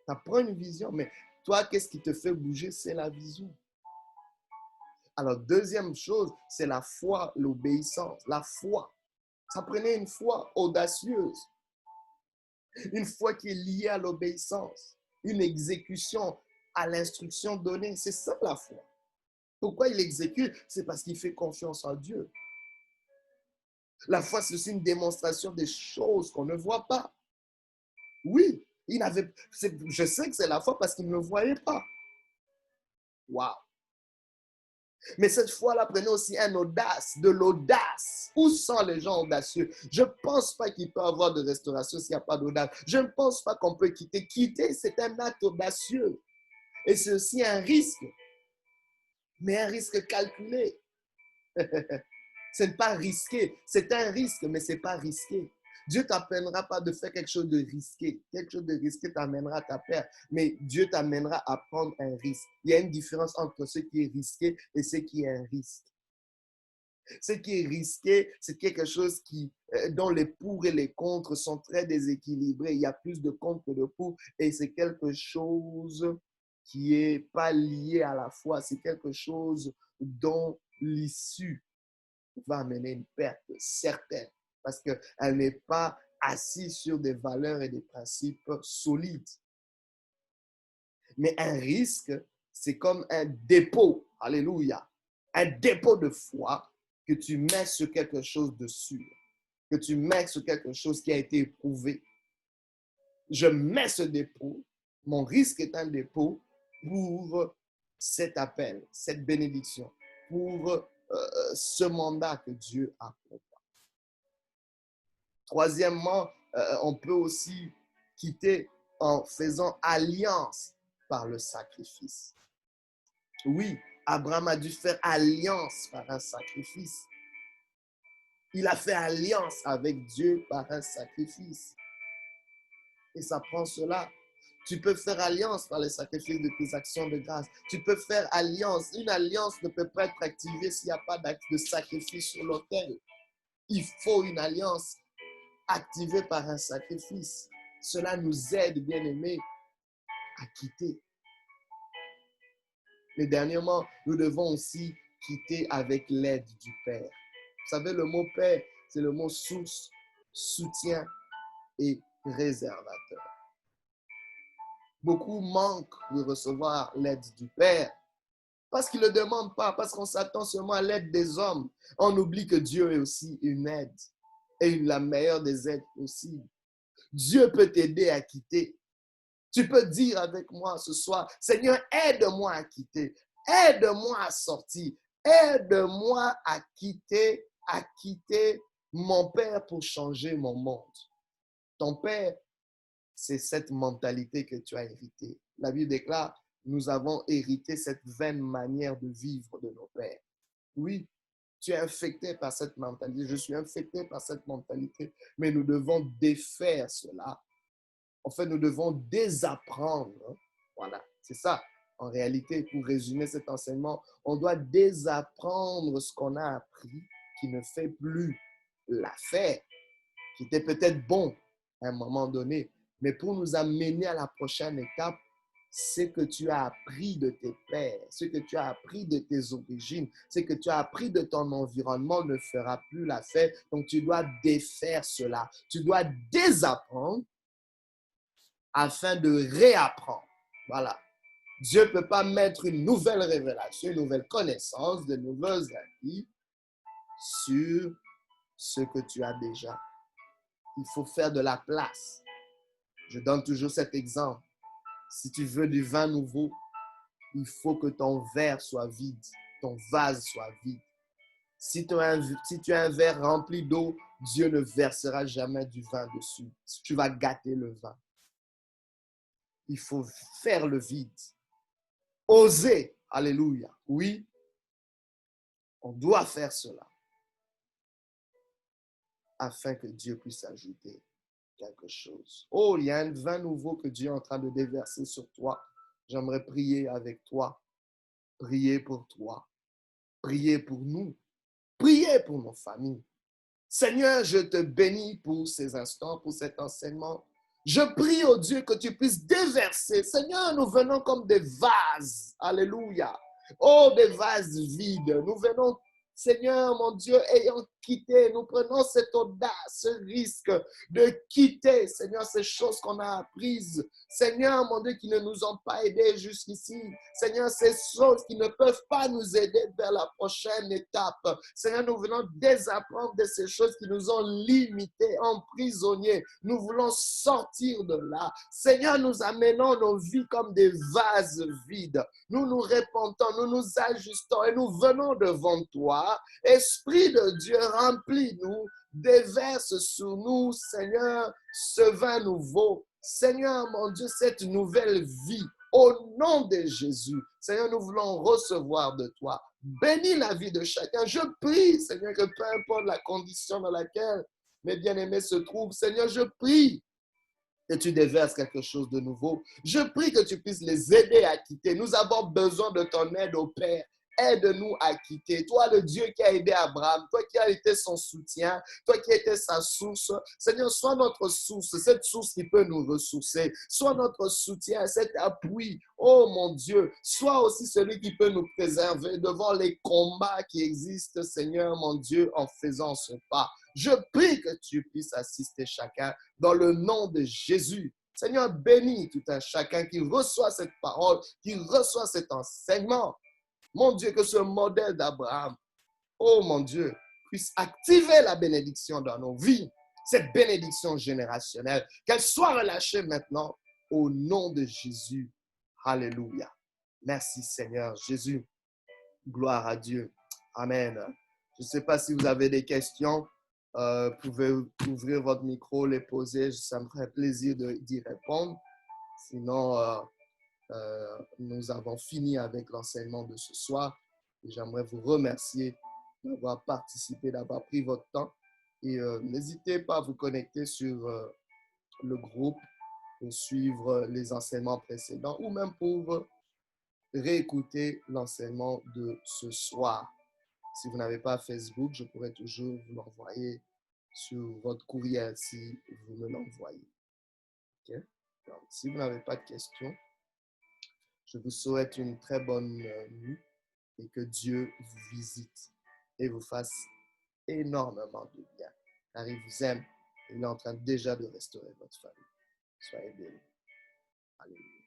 Ça prend une vision, mais toi, qu'est-ce qui te fait bouger? C'est la vision. Alors, deuxième chose, c'est la foi, l'obéissance. La foi. Ça prenait une foi audacieuse. Une foi qui est liée à l'obéissance. Une exécution à l'instruction donnée. C'est ça la foi. Pourquoi il exécute? C'est parce qu'il fait confiance en Dieu. La foi, c'est aussi une démonstration des choses qu'on ne voit pas. Oui, je sais que c'est la foi parce qu'il ne le voyait pas. Waouh! Mais cette foi-là prenait aussi un audace, de l'audace. Où sont les gens audacieux? Je ne pense pas qu'il peut y avoir de restauration s'il n'y a pas d'audace. Je ne pense pas qu'on peut quitter. Quitter, c'est un acte audacieux. Et c'est aussi un risque. Mais un risque calculé. Ce n'est pas risqué. C'est un risque, mais ce n'est pas risqué. Dieu ne t'amènera pas de faire quelque chose de risqué. Quelque chose de risqué t'amènera à ta perte. Mais Dieu t'amènera à prendre un risque. Il y a une différence entre ce qui est risqué et ce qui est un risque. Ce qui est risqué, c'est quelque chose dont les pour et les contre sont très déséquilibrés. Il y a plus de contre que de pour. Et c'est quelque chose qui n'est pas lié à la foi. C'est quelque chose dont l'issue va amener une perte certaine parce qu'elle n'est pas assise sur des valeurs et des principes solides. Mais un risque, c'est comme un dépôt, alléluia, un dépôt de foi que tu mets sur quelque chose de sûr, que tu mets sur quelque chose qui a été éprouvé. Je mets ce dépôt, mon risque est un dépôt pour cet appel, cette bénédiction pour ce mandat que Dieu a pour toi. Troisièmement, on peut aussi quitter en faisant alliance par le sacrifice. Oui, Abraham a dû faire alliance par un sacrifice. Il a fait alliance avec Dieu par un sacrifice. Et ça prend cela. Tu peux faire alliance par les sacrifices de tes actions de grâce. Tu peux faire alliance. Une alliance ne peut pas être activée s'il n'y a pas d'acte de sacrifice sur l'autel. Il faut une alliance activée par un sacrifice. Cela nous aide, bien-aimés, à quitter. Mais dernièrement, nous devons aussi quitter avec l'aide du Père. Vous savez, le mot Père, c'est le mot source, soutien et réservateur. Beaucoup manquent de recevoir l'aide du Père parce qu'ils ne le demandent pas, parce qu'on s'attend seulement à l'aide des hommes. On oublie que Dieu est aussi une aide et la meilleure des aides possibles. Dieu peut t'aider à quitter. Tu peux dire avec moi ce soir, Seigneur, aide-moi à quitter, aide-moi à sortir, aide-moi à quitter mon Père pour changer mon monde. Ton Père, c'est cette mentalité que tu as héritée. La Bible déclare, nous avons hérité cette vaine manière de vivre de nos pères. Oui, tu es infecté par cette mentalité, je suis infecté par cette mentalité, mais nous devons défaire cela. En fait, nous devons désapprendre. Voilà, c'est ça. En réalité, pour résumer cet enseignement, on doit désapprendre ce qu'on a appris qui ne fait plus l'affaire, qui était peut-être bon à un moment donné, mais pour nous amener à la prochaine étape, ce que tu as appris de tes pères, ce que tu as appris de tes origines, ce que tu as appris de ton environnement ne fera plus l'affaire. Donc, tu dois défaire cela. Tu dois désapprendre afin de réapprendre. Voilà. Dieu ne peut pas mettre une nouvelle révélation, une nouvelle connaissance, de nouveaux acquis sur ce que tu as déjà. Il faut faire de la place. Je donne toujours cet exemple. Si tu veux du vin nouveau, il faut que ton verre soit vide, ton vase soit vide. Si tu as un verre rempli d'eau, Dieu ne versera jamais du vin dessus. Tu vas gâter le vin. Il faut faire le vide. Oser. Alléluia. Oui, on doit faire cela afin que Dieu puisse ajouter quelque chose. Oh, il y a un vin nouveau que Dieu est en train de déverser sur toi. J'aimerais prier avec toi. Prier pour toi. Prier pour nous. Prier pour nos familles. Seigneur, je te bénis pour ces instants, pour cet enseignement. Je prie au Dieu que tu puisses déverser. Seigneur, nous venons comme des vases. Alléluia. Oh, des vases vides. Nous venons, Seigneur, mon Dieu, ayant quitté, nous prenons cette audace, ce risque de quitter, Seigneur, ces choses qu'on a apprises. Seigneur, mon Dieu, qui ne nous ont pas aidés jusqu'ici. Seigneur, ces choses qui ne peuvent pas nous aider vers la prochaine étape. Seigneur, nous venons désapprendre de ces choses qui nous ont limités, emprisonnés. Nous voulons sortir de là. Seigneur, nous amenons nos vies comme des vases vides. Nous nous répentons, nous nous ajustons et nous venons devant toi. Esprit de Dieu, remplis-nous, déverse sur nous, Seigneur, ce vin nouveau. Seigneur, mon Dieu, cette nouvelle vie, au nom de Jésus. Seigneur, nous voulons recevoir de toi. Bénis la vie de chacun. Je prie, Seigneur, que peu importe la condition dans laquelle mes bien-aimés se trouvent, Seigneur, je prie que tu déverses quelque chose de nouveau. Je prie que tu puisses les aider à quitter. Nous avons besoin de ton aide, au Père. Aide-nous à quitter. Toi, le Dieu qui a aidé Abraham, toi qui as été son soutien, toi qui étais sa source. Seigneur, sois notre source, cette source qui peut nous ressourcer. Sois notre soutien, cet appui. Oh mon Dieu, sois aussi celui qui peut nous préserver devant les combats qui existent, Seigneur, mon Dieu, en faisant ce pas. Je prie que tu puisses assister chacun dans le nom de Jésus. Seigneur, bénis tout un chacun qui reçoit cette parole, qui reçoit cet enseignement. Mon Dieu, que ce modèle d'Abraham, oh mon Dieu, puisse activer la bénédiction dans nos vies, cette bénédiction générationnelle, qu'elle soit relâchée maintenant au nom de Jésus. Alléluia. Merci Seigneur Jésus. Gloire à Dieu. Amen. Je ne sais pas si vous avez des questions. Vous pouvez ouvrir votre micro, les poser. Ça me ferait plaisir d'y répondre. Sinon, nous avons fini avec l'enseignement de ce soir. Et j'aimerais vous remercier d'avoir participé, d'avoir pris votre temps. Et n'hésitez pas à vous connecter sur le groupe pour suivre les enseignements précédents ou même pour réécouter l'enseignement de ce soir. Si vous n'avez pas Facebook, je pourrais toujours vous l'envoyer sur votre courriel si vous me l'envoyez. Okay? Donc, si vous n'avez pas de questions, je vous souhaite une très bonne nuit et que Dieu vous visite et vous fasse énormément de bien. Car il vous aime et il est en train déjà de restaurer votre famille. Soyez bénis. Alléluia.